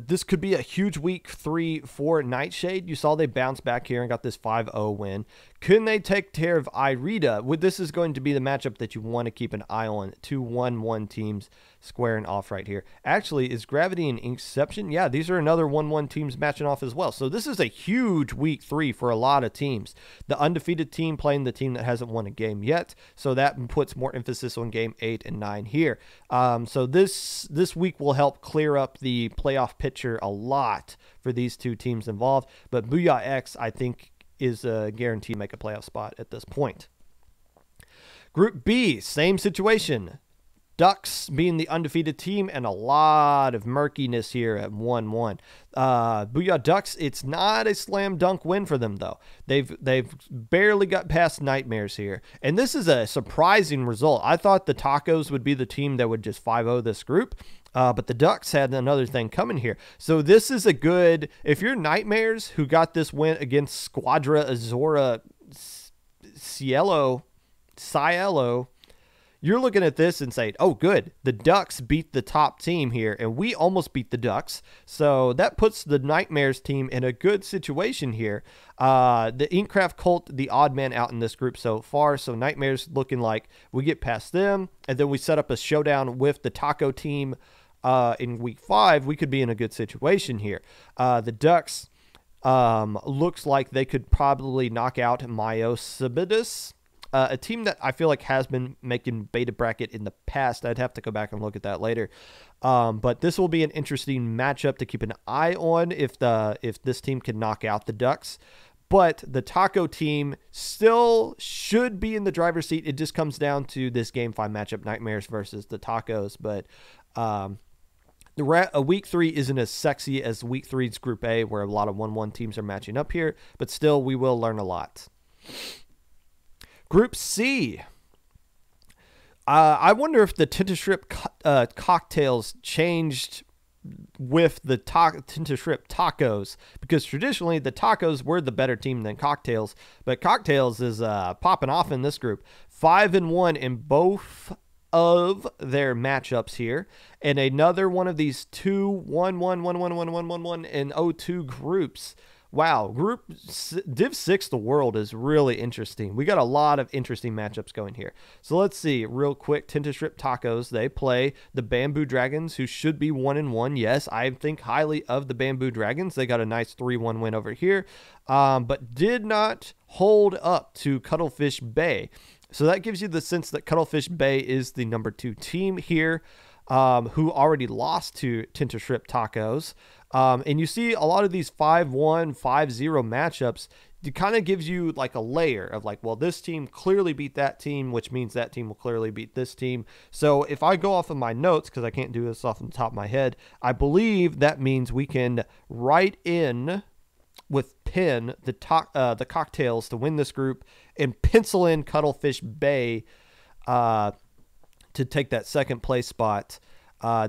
This could be a huge week 3 for Nightshade. You saw they bounced back here and got this 5-0 win. Couldn't they take care of Irida? This is going to be the matchup that you want to keep an eye on. 2 1-1 teams squaring off right here. Actually, is Gravity an exception? Yeah, these are another 1-1 teams matching off as well. So this is a huge week 3 for a lot of teams. The undefeated team playing the team that hasn't won a game yet. So that puts more emphasis on game 8 and 9 here. So this week will help clear up the playoff picture a lot for these 2 teams involved. But Booyah X, I think, is a guarantee to make a playoff spot at this point. Group B, same situation. Ducks being the undefeated team and a lot of murkiness here at 1-1. Booyah Ducks, it's not a slam dunk win for them though. They've barely got past Nightmares here. And this is a surprising result. I thought the Tacos would be the team that would just 5-0 this group. But the Ducks had another thing coming here. So this is a good, if you're Nightmares who got this win against Squadra Azora Cielo, you're looking at this and saying, oh, good, the Ducks beat the top team here, and we almost beat the Ducks. So that puts the Nightmares team in a good situation here. The Inkcraft Cult, the odd man out in this group so far. So Nightmares looking like we get past them, and then we set up a showdown with the Taco team in week 5. We could be in a good situation here. The Ducks looks like they could probably knock out Myosibidus. A team that I feel like has been making beta bracket in the past. I'd have to go back and look at that later. But this will be an interesting matchup to keep an eye on if this team can knock out the Ducks. But the Taco team still should be in the driver's seat. It just comes down to this game 5 matchup, Nightmares versus the Tacos. But week 3 isn't as sexy as week 3's Group A, where a lot of 1-1 teams are matching up here. But still, we will learn a lot. Group C. I wonder if the Tintastrip cocktails changed with the Tintastrip tacos, because traditionally the tacos were the better team than cocktails, but cocktails is popping off in this group. 5-1 in both of their matchups here, and another one of these 2-1-1-1-1-1-1-1-1 and 0-2 groups. Wow, Div 6, the World, is really interesting. We got a lot of interesting matchups going here. So let's see real quick. Tintastrip Tacos, they play the Bamboo Dragons, who should be 1-1. Yes, I think highly of the Bamboo Dragons. They got a nice 3-1 win over here, but did not hold up to Cuttlefish Bay. So that gives you the sense that Cuttlefish Bay is the number 2 team here, who already lost to Tintastrip Tacos. And you see a lot of these 5-1, 5-0 matchups. It kind of gives you like a layer of like, well, this team clearly beat that team, which means that team will clearly beat this team. So if I go off of my notes, because I can't do this off the top of my head, I believe that means we can write in with pen the cocktails to win this group and pencil in Cuttlefish Bay to take that second place spot.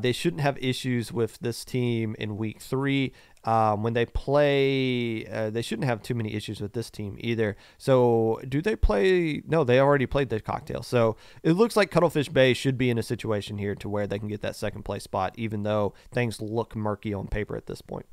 They shouldn't have issues with this team in week 3. When they play, they shouldn't have too many issues with this team either. So do they play? No, they already played the cocktail. So it looks like Cuttlefish Bay should be in a situation here to where they can get that second place spot, even though things look murky on paper at this point.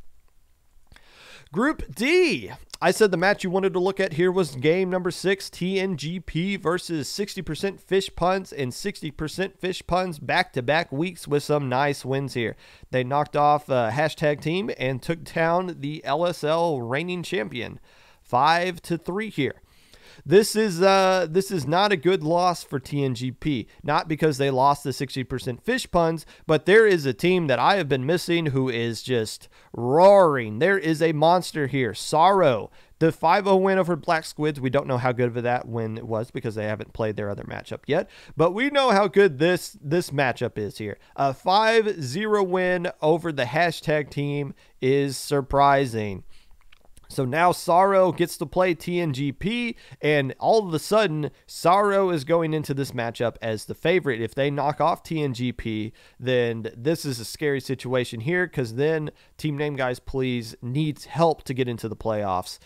Group D. I said the match you wanted to look at here was game number 6, TNGP versus 60% Fish Puns and 60% Fish Puns back-to-back weeks with some nice wins here. They knocked off hashtag team and took down the LSL reigning champion 5-3 here. this is not a good loss for TNGP. Not because they lost the 60% fish puns, but there is a team that I have been missing who is just roaring. There is a monster here. Sorrow. The 5-0 win over Black Squids, we don't know how good of that win it was because they haven't played their other matchup yet, but we know how good this matchup is here. A 5-0 win over the hashtag team is surprising. So now Sorrow gets to play TNGP, and all of a sudden, Sorrow is going into this matchup as the favorite. If they knock off TNGP, then this is a scary situation here, because then Team Name Guys Please needs help to get into the playoffs.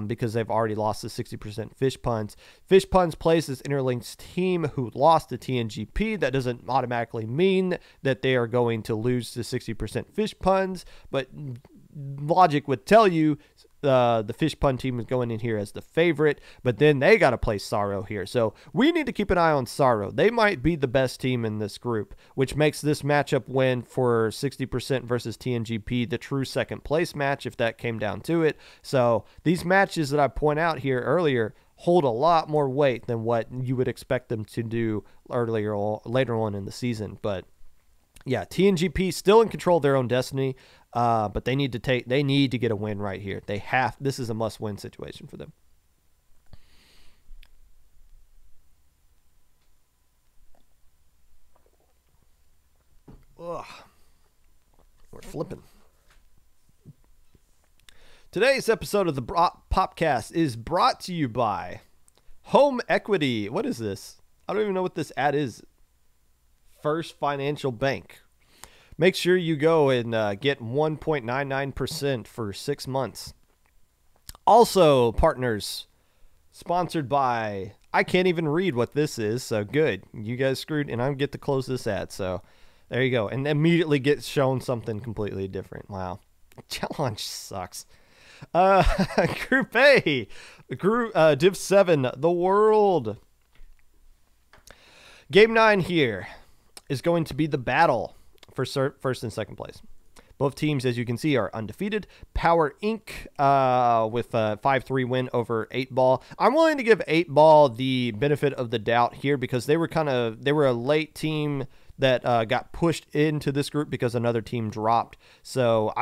Because they've already lost the 60% Fish Puns. Fish Puns plays this Interlinks team who lost to TNGP. That doesn't automatically mean that they are going to lose to 60% Fish Puns, but logic would tell you the Fish Pun team is going in here as the favorite, but then they got to play Sorrow here. So we need to keep an eye on Sorrow. They might be the best team in this group, which makes this matchup win for 60% versus TNGP the true second place match if that came down to it. So these matches that I point out here earlier hold a lot more weight than what you would expect them to do later on in the season. But yeah, TNGP still in control of their own destiny, but they need to get a win right here. This is a must-win situation for them. Ugh. We're flipping. Today's episode of the Popcast is brought to you by Home Equity. What is this? I don't even know what this ad is. First Financial Bank. Make sure you go and get 1.99% for 6 months. Also, partners, sponsored by, I can't even read what this is, so good. You guys screwed, and I get to close this ad, so there you go. And immediately get shown something completely different. Wow. Challenge sucks. Group A, Div 7, the world. Game 9 here is going to be the battle for first and second place. Both teams, as you can see, are undefeated. Power Inc. With a 5-3 win over 8-Ball. I'm willing to give 8-Ball the benefit of the doubt here because they were a late team that got pushed into this group because another team dropped. So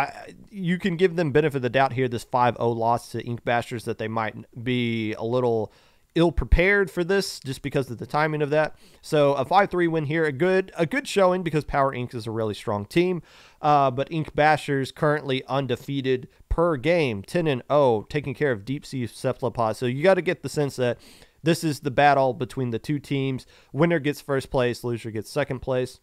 you can give them benefit of the doubt here. This 5-0 loss to Ink Bashers, that they might be a little ill-prepared for this just because of the timing of that. So a 5-3 win here, a good showing because Power Inc. is a really strong team. But Ink Bashers currently undefeated per game, 10-0, taking care of deep sea cephalopods. So you got to get the sense that this is the battle between the two teams. Winner gets first place, loser gets second place.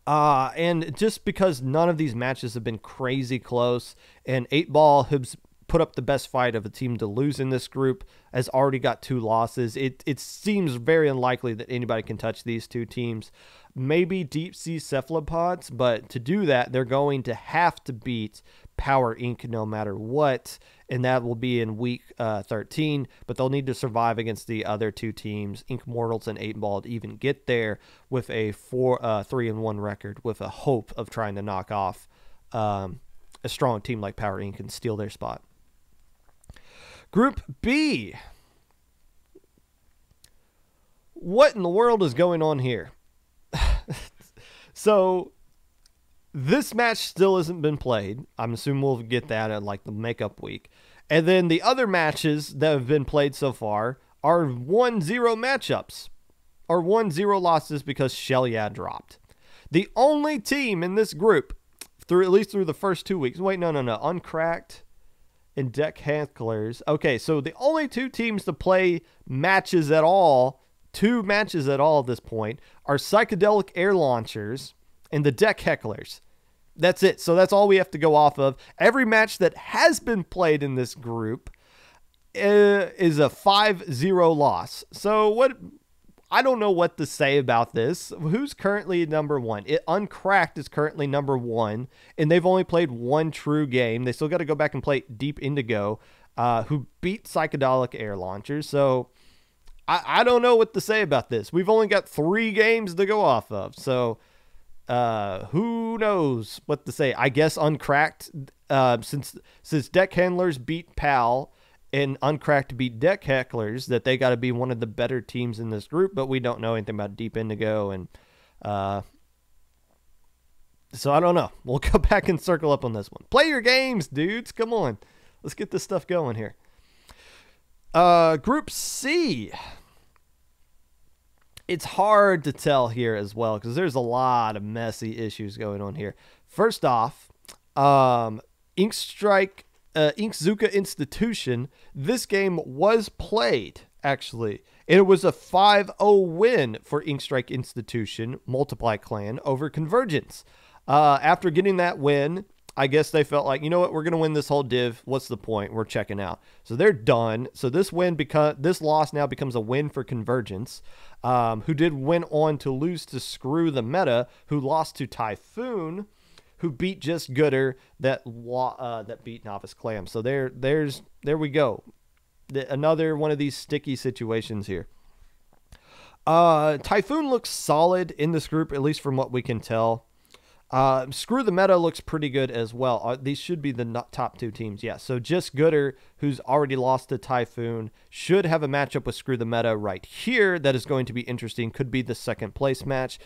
And just because none of these matches have been crazy close, and 8-Ball has put up the best fight of a team to lose in this group, has already got 2 losses. It seems very unlikely that anybody can touch these two teams. Maybe deep sea cephalopods, but to do that, they're going to have to beat Power Inc. no matter what, and that will be in week 13, but they'll need to survive against the other two teams, Ink Mortals and 8-Ball, to even get there with a 3-1 record, with a hope of trying to knock off a strong team like Power Inc. and steal their spot. Group B. What in the world is going on here? So this match still hasn't been played. I'm assuming we'll get that at like the makeup week. And then the other matches that have been played so far are 1-0 matchups, or 1-0 losses because Shelia dropped. The only team in this group, at least through the first 2 weeks. Wait, no. Uncracked and Deck Hecklers. Okay, so the only two teams to play matches at all, 2 matches at all at this point, are Psychedelic Air Launchers and the Deck Hecklers. That's it. So that's all we have to go off of. Every match that has been played in this group is a 5-0 loss. So I don't know what to say about this. Who's currently number 1? Uncracked is currently number 1, and they've only played 1 true game. They still got to go back and play Deep Indigo, who beat Psychedelic Air Launchers. So I don't know what to say about this. We've only got 3 games to go off of. So who knows what to say? I guess Uncracked, since Deck Handlers beat PAL and Uncracked beat Deck Hecklers, that they got to be one of the better teams in this group, but we don't know anything about Deep Indigo, and so I don't know. We'll go back and circle up on this one. Play your games, dudes. Come on. Let's get this stuff going here. Group C. It's hard to tell here as well because there's a lot of messy issues going on here. First off, Inkzuka Institution, this game was played, actually. And it was a 5-0 win for Inkstrike Institution, Multiply Clan, over Convergence. After getting that win, I guess they felt like, you know what, we're going to win this whole div. What's the point? We're checking out. So they're done. So this loss now becomes a win for Convergence, who did went on to lose to Screw the Meta, who lost to Typhoon, who beat Just Gooder, that beat Novice Clam. So there we go. Another one of these sticky situations here. Typhoon looks solid in this group, at least from what we can tell. Screw the Meta looks pretty good as well. These should be the top two teams. Yeah, so Just Gooder, who's already lost to Typhoon, should have a matchup with Screw the Meta right here that is going to be interesting. Could be the second place match.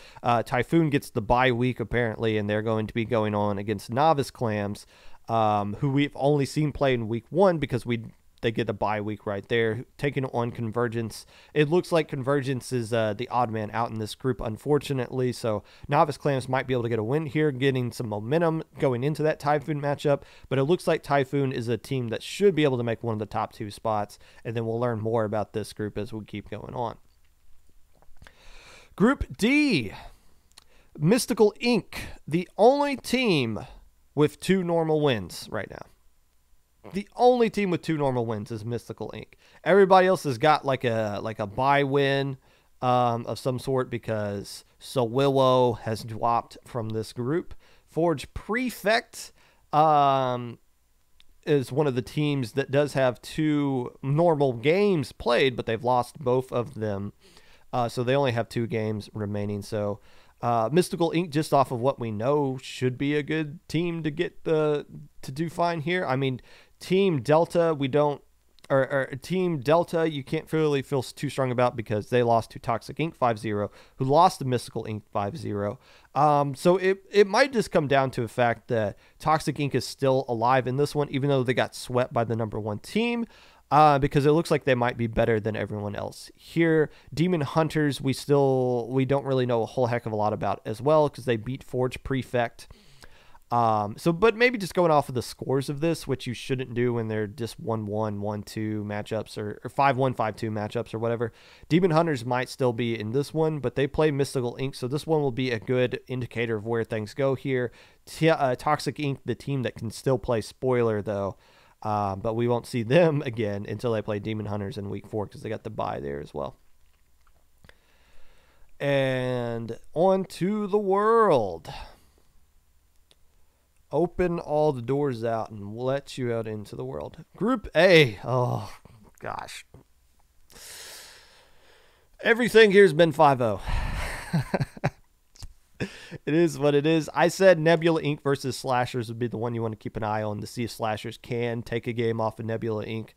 Typhoon gets the bye week, apparently, and they're going to be going on against Novice Clams, who we've only seen play in week 1 because they get the bye week right there, taking on Convergence. It looks like Convergence is the odd man out in this group, unfortunately. So Novice Clams might be able to get a win here, getting some momentum going into that Typhoon matchup. But it looks like Typhoon is a team that should be able to make one of the top 2 spots. And then we'll learn more about this group as we keep going on. Group D, Mystical Inc., the only team with 2 normal wins right now. The only team with 2 normal wins is Mystical Inc. Everybody else has got like a bye win of some sort because Sowillo has dropped from this group. Forge Prefect is one of the teams that does have 2 normal games played, but they've lost both of them. So they only have 2 games remaining. So Mystical Inc., just off of what we know, should be a good team to get to do fine here. I mean, Team Delta, Team Delta, you can't really feel too strong about because they lost to Toxic Inc. 5-0, who lost to Mystical Inc. 5-0. So it might just come down to the fact that Toxic Inc. is still alive in this one, even though they got swept by the #1 team, because it looks like they might be better than everyone else. Here, Demon Hunters, we don't really know a whole heck of a lot about as well because they beat Forge Prefect. But maybe just going off of the scores of this, which you shouldn't do when they're just 1-1, 1-2 matchups or 5-1, 5-2 matchups or whatever. Demon Hunters might still be in this one, but they play Mystical Inc., so this one will be a good indicator of where things go here. Toxic Inc., the team that can still play spoiler, though, but we won't see them again until they play Demon Hunters in week 4 because they got the bye there as well. And on to the world. Open all the doors out and let you out into the world. Group A. Oh, gosh. Everything here's been 5-0. It is what it is. I said Nebula Inc. versus Slashers would be the one you want to keep an eye on to see if Slashers can take a game off of Nebula Inc.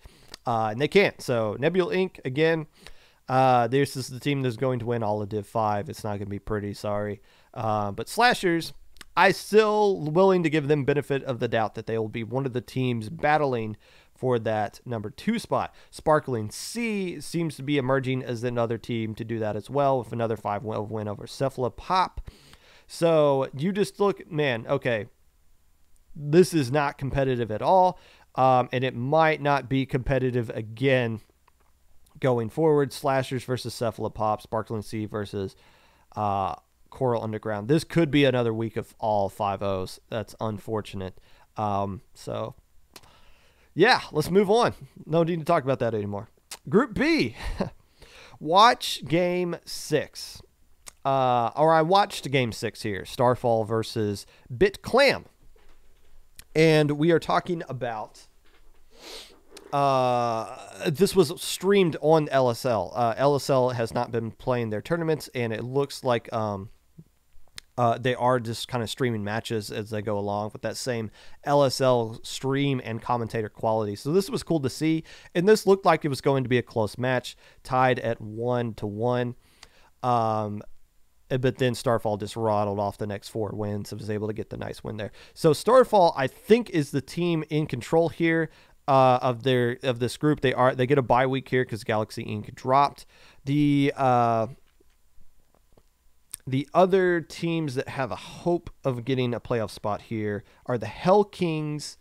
And they can't. So Nebula Inc., again, this is the team that's going to win all of Div 5. It's not going to be pretty, sorry. But Slashers, I still willing to give them benefit of the doubt that they will be one of the teams battling for that #2 spot. Sparkling Sea seems to be emerging as another team to do that as well with another 5-0 win over Cephalopop. So you just look, man, okay, this is not competitive at all, and it might not be competitive again going forward. Slashers versus Cephalopop, Sparkling Sea versus Coral Underground. This could be another week of all 5-0s. That's unfortunate. So, yeah, let's move on. No need to talk about that anymore. Group B. Watch Game 6. Or I watched Game 6 here. Starfall versus BitClam. And we are talking about... this was streamed on LSL. LSL has not been playing their tournaments, and it looks like They are just kind of streaming matches as they go along with that same LSL stream and commentator quality. So this was cool to see, and this looked like it was going to be a close match, tied at 1-1. But then Starfall just rattled off the next 4 wins and was able to get the nice win there. So Starfall, I think, is the team in control here of this group. They get a bye week here because Galaxy Inc. dropped. The other teams that have a hope of getting a playoff spot here are the Hell Kings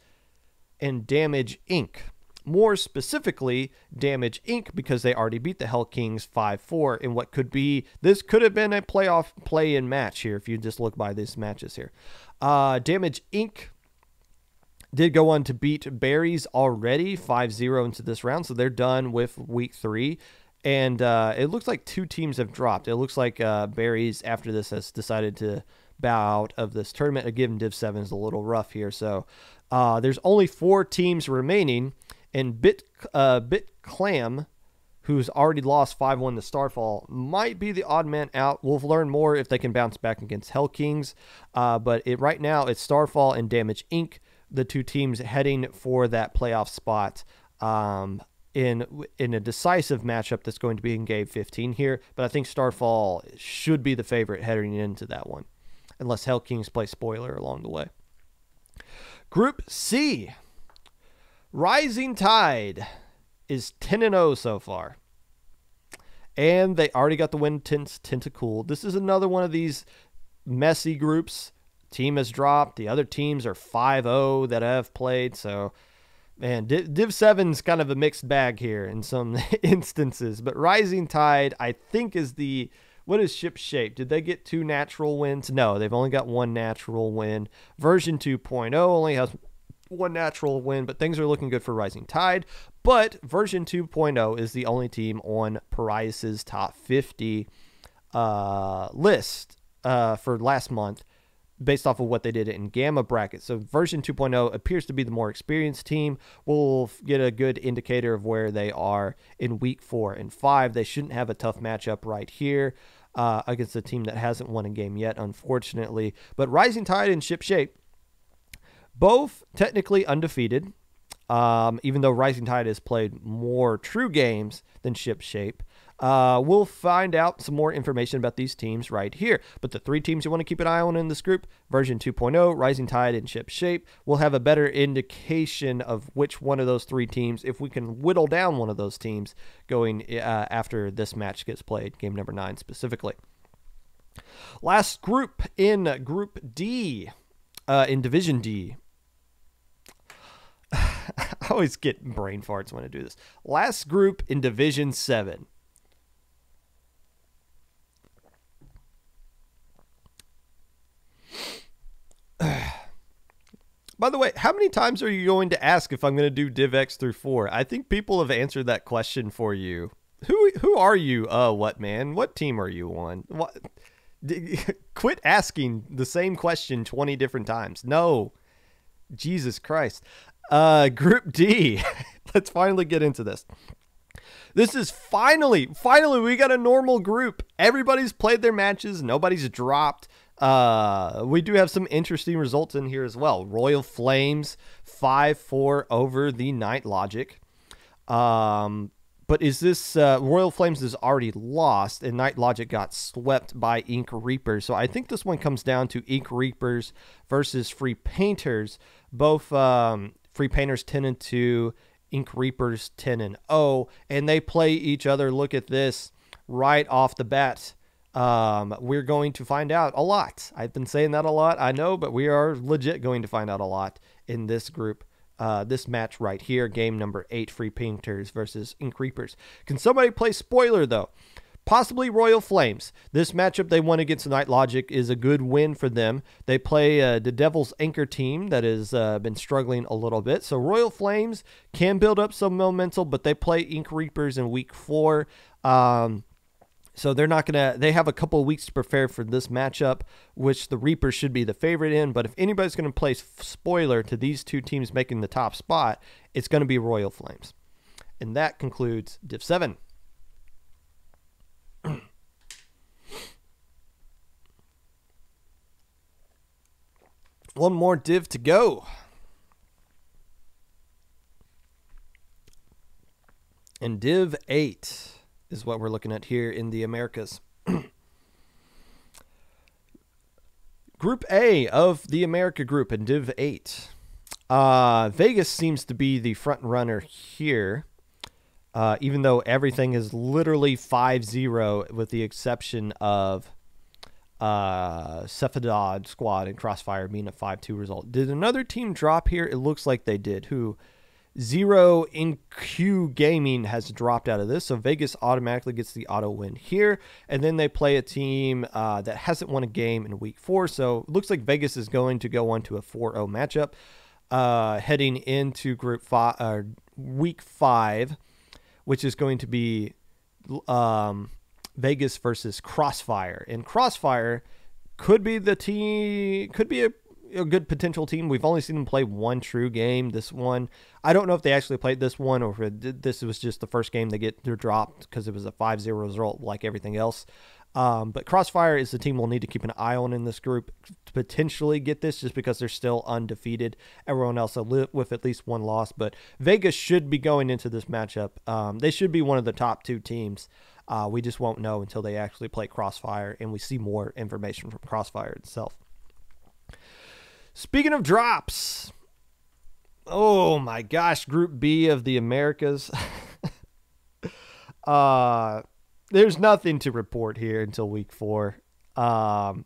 and Damage Inc. More specifically, Damage Inc. because they already beat the Hell Kings 5-4 in what could have been a playoff play-in match here if you just look by these matches here. Damage Inc. did go on to beat Berries already 5-0 into this round, so they're done with week 3. And it looks like 2 teams have dropped. It looks like Berries, after this, has decided to bow out of this tournament. Again, Div 7 is a little rough here. So there's only 4 teams remaining. And BitClam, who's already lost 5-1 to Starfall, might be the odd man out. We'll learn more if they can bounce back against Hell Kings. But right now, it's Starfall and Damage Inc., the 2 teams heading for that playoff spot. In a decisive matchup that's going to be in Game 15 here, but I think Starfall should be the favorite heading into that one, unless Hell Kings play spoiler along the way. Group C, Rising Tide is 10-0 so far, and they already got the win Tentacool. This is another one of these messy groups. Team has dropped. The other teams are 5-0 that have played, so... Man, Div 7's kind of a mixed bag here in some instances, but Rising Tide, I think, is what is Ship Shape? Did they get 2 natural wins? No, they've only got 1 natural win. Version 2.0 only has 1 natural win, but things are looking good for Rising Tide. But Version 2.0 is the only team on Parias's top 50 list for last month, based off of what they did in Gamma Bracket. So Version 2.0 appears to be the more experienced team. We'll get a good indicator of where they are in week 4 and 5. They shouldn't have a tough matchup right here against a team that hasn't won a game yet, unfortunately. But Rising Tide and Ship Shape, both technically undefeated, even though Rising Tide has played more true games than Ship Shape. We'll find out some more information about these teams right here. But the 3 teams you want to keep an eye on in this group, Version 2.0, Rising Tide, and Ship Shape, we'll have a better indication of which one of those 3 teams, if we can whittle down one of those teams going after this match gets played, game number 9 specifically. Last group in Group D, in Division D. I always get brain farts when I do this. Last group in Division 7. By the way, how many times are you going to ask if I'm going to do Div X through 4? I think people have answered that question for you. Who are you? What, man? What team are you on? What? Quit asking the same question 20 different times. No. Jesus Christ. Group D. Let's finally get into this. This is finally, we got a normal group. Everybody's played their matches. Nobody's dropped. We do have some interesting results in here as well. Royal Flames 5-4 over the Night Logic. But is this Royal Flames is already lost, and Night Logic got swept by Ink Reapers. So I think this one comes down to Ink Reapers versus Free Painters. Both Free Painters 10-2, Ink Reapers 10-0, and they play each other. Look at this right off the bat. We're going to find out a lot. I've been saying that a lot, I know, but we are legit going to find out a lot in this group. This match right here, game number 8, Free Painters versus Ink Reapers. Can somebody play spoiler, though? Possibly Royal Flames. This matchup they won against Night Logic is a good win for them. They play the Devil's Anchor team that has been struggling a little bit. So Royal Flames can build up some momentum, but they play Ink Reapers in week 4. So they're not going to, they have a couple of weeks to prepare for this matchup, which the Reapers should be the favorite in. But if anybody's going to play spoiler to these 2 teams making the top spot, it's going to be Royal Flames. And that concludes Div 7. One more div to go. And Div 8 is what we're looking at here in the Americas. Group A of the America group in Div 8. Vegas seems to be the front runner here, even though everything is literally 5-0 with the exception of Cephadod Squad and Crossfire being a 5-2 result. Did another team drop here? It looks like they did. Who? Zero in Q Gaming has dropped out of this, so Vegas automatically gets the auto win here, and then they play a team that hasn't won a game in week 4, so it looks like Vegas is going to go on to a 4-0 matchup heading into group 5, week 5, which is going to be Vegas versus Crossfire, and Crossfire could be the team, could be a good potential team. We've only seen them play one true game. This one, I don't know if they actually played this one or if this was just the first game they're dropped because it was a 5-0 result like everything else. But Crossfire is the team we'll need to keep an eye on in this group to potentially get this just because they're still undefeated. Everyone else with at least one loss. But Vegas should be going into this matchup. They should be one of the top 2 teams. We just won't know until they actually play Crossfire and we see more information from Crossfire itself. Speaking of drops, oh my gosh, Group B of the Americas. There's nothing to report here until week 4.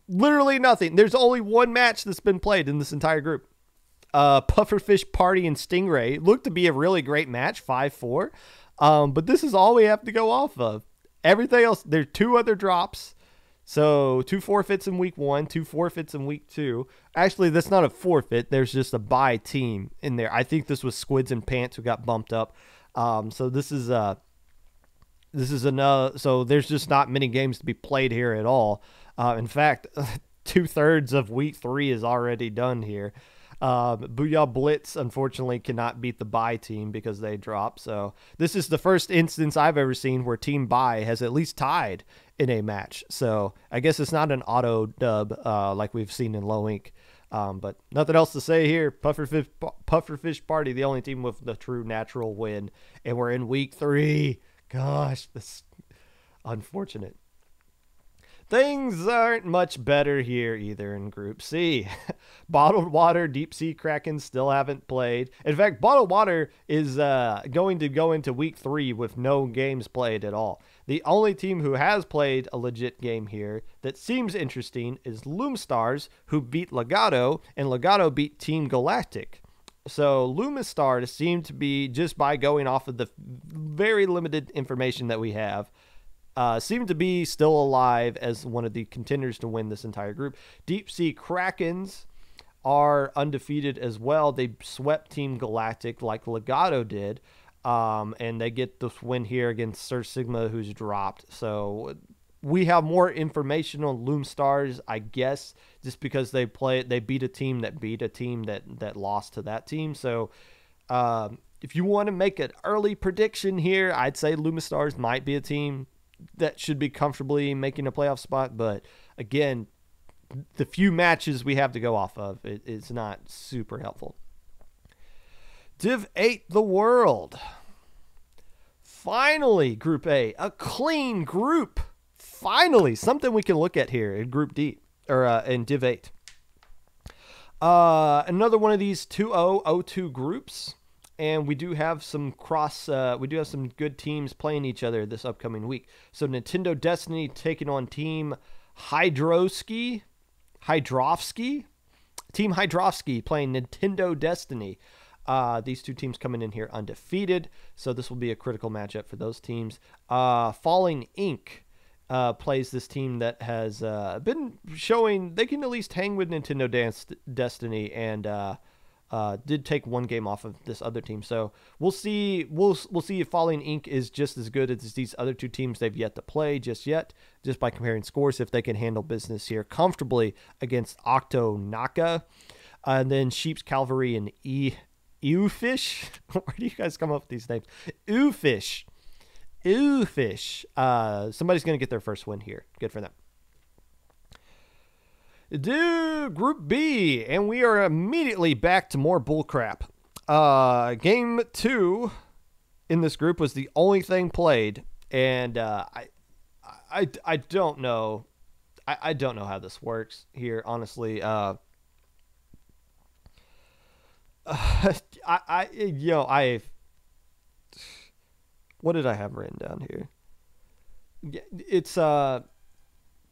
Literally nothing. There's only one match that's been played in this entire group. Pufferfish Party and Stingray. It looked to be a really great match, 5-4. But this is all we have to go off of. Everything else, there's 2 other drops. So 2 forfeits in week 1, 2 forfeits in week 2. Actually, that's not a forfeit. There's just a bye team in there. I think this was Squids and Pants who got bumped up. So this is another. So there's just not many games to be played here at all. In fact, 2/3 of week 3 is already done here. Booyah Blitz unfortunately cannot beat the bye team because they dropped. So this is the first instance I've ever seen where Team Bye has at least tied in a match. So I guess it's not an auto dub like we've seen in Low Ink. But nothing else to say here. Pufferfish Party, the only team with the true natural win. And we're in week 3. Gosh, this unfortunate. Things aren't much better here either in Group C. Bottled Water, Deep Sea Kraken still haven't played. In fact, Bottled Water is going to go into week 3 with no games played at all. The only team who has played a legit game here that seems interesting is Loomstars, who beat Legato, and Legato beat Team Galactic. So Loomstars seem to be, just by going off of the very limited information that we have, seem to be still alive as one of the contenders to win this entire group. Deep Sea Krakens are undefeated as well. They swept Team Galactic like Legato did, and they get this win here against Sir Sigma, who's dropped. So we have more information on Loomstars, I guess, just because they beat a team that beat a team that lost to that team. So if you want to make an early prediction here, I'd say Loomstars might be a team that should be comfortably making a playoff spot. But again, the few matches we have to go off of, it's not super helpful. Div 8, the World. Finally, Group A, a clean group. Finally, something we can look at here in Group D, or in Div 8. Another one of these 2-0-0-2 groups. And we do have some good teams playing each other this upcoming week. So Nintendo Destiny taking on Team Hydrovsky. Team Hydrovsky playing Nintendo Destiny. These 2 teams coming in here undefeated. So this will be a critical matchup for those teams. Falling Inc. Plays this team that has been showing they can at least hang with Nintendo Destiny and did take one game off of this other team. So we'll see if Falling Inc. is just as good as these other 2 teams they've yet to play just by comparing scores, if they can handle business here comfortably against Octo Naka. And then Sheep's Calvary and Eewfish. Where do you guys come up with these names? Eewfish. Somebody's going to get their first win here. Good for them. Group B, and we are immediately back to more bullcrap. Game 2 in this group was the only thing played, and I don't know. I don't know how this works here, honestly. What did I have written down here? It's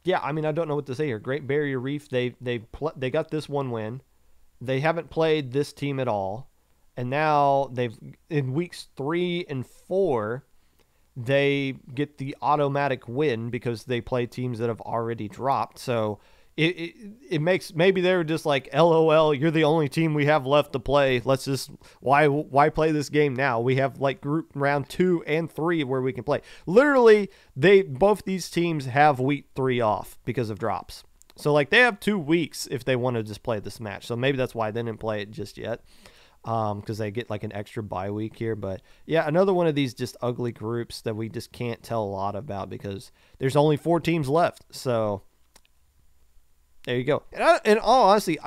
yeah, I mean, I don't know what to say here. Great Barrier Reef, they got this one win. They haven't played this team at all, and now they've in weeks 3 and 4, they get the automatic win because they play teams that have already dropped. So it makes, maybe they were just like, LOL, you're the only team we have left to play. Let's just, why play this game now? We have like group round 2 and 3 where we can play. Literally, both these teams have week 3 off because of drops. So like they have 2 weeks if they want to just play this match. So maybe that's why they didn't play it just yet. Because they get like an extra bye week here. But yeah, another one of these just ugly groups that we just can't tell a lot about because there's only 4 teams left. So there you go. And in all honesty,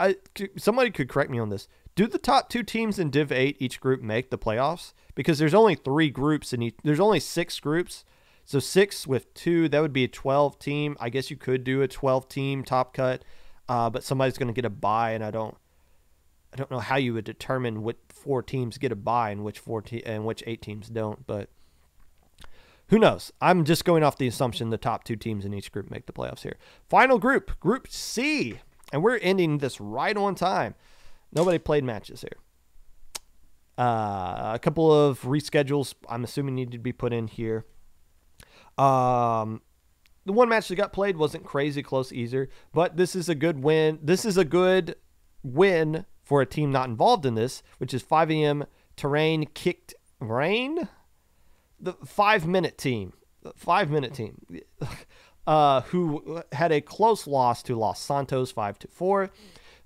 somebody could correct me on this. Do the top 2 teams in Div 8 each group make the playoffs? Because there's only 3 groups in each. There's only 6 groups. So 6 with 2, that would be a 12 team. I guess you could do a 12 team top cut, but somebody's going to get a bye, and I don't know how you would determine what 4 teams get a bye and which 8 teams don't, but who knows? I'm just going off the assumption the top 2 teams in each group make the playoffs here. Final group, Group C, and we're ending this right on time. Nobody played matches here. A couple of reschedules, I'm assuming, need to be put in here. The one match that got played wasn't crazy close either, but this is a good win. This is a good win for a team not involved in this, which is 5 a.m. Terrain Kicked Rain. The 5-minute team. Who had a close loss to Los Santos 5-4.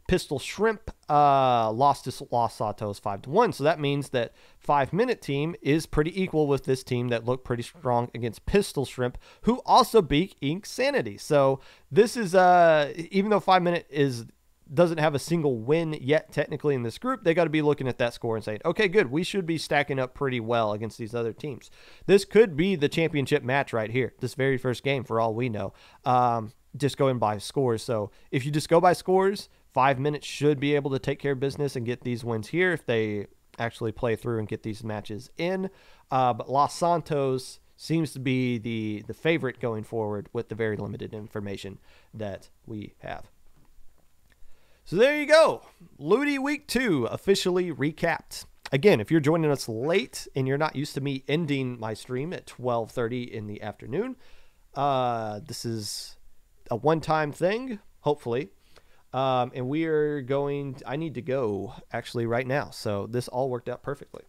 Pistol Shrimp lost to Los Santos 5-1. So that means that 5-minute team is pretty equal with this team that looked pretty strong against Pistol Shrimp, who also beat Ink Sanity. So this is even though 5-minute doesn't have a single win yet technically in this group, they got to be looking at that score and saying, okay, good, we should be stacking up pretty well against these other teams. This could be the championship match right here, this very first game for all we know, just going by scores. So if you just go by scores, 5-minute should be able to take care of business and get these wins here if they actually play through and get these matches in. But Los Santos seems to be the favorite going forward with the very limited information that we have. So there you go. Luti Week 2 officially recapped. Again, if you're joining us late and you're not used to me ending my stream at 12:30 in the afternoon, this is a one-time thing, hopefully. And I need to go actually right now. So this all worked out perfectly.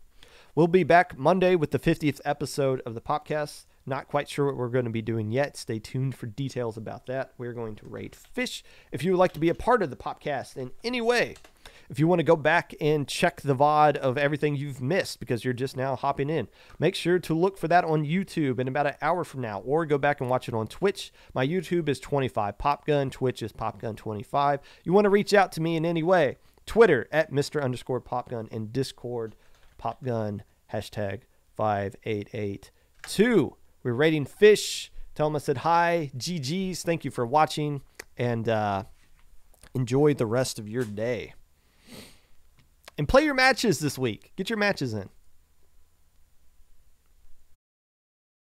We'll be back Monday with the 50th episode of the Popcast. Not quite sure what we're going to be doing yet. Stay tuned for details about that. We're going to raid fish. If you would like to be a part of the Popcast in any way, if you want to go back and check the VOD of everything you've missed because you're just now hopping in, make sure to look for that on YouTube in about an hour from now, or go back and watch it on Twitch. My YouTube is 25 Popgun. Twitch is Popgun25. You want to reach out to me in any way, Twitter at Mr_Popgun, and Discord Popgun #5882. We're raiding fish. Tell them I said hi. GG's. Thank you for watching, and enjoy the rest of your day. And play your matches this week. Get your matches in.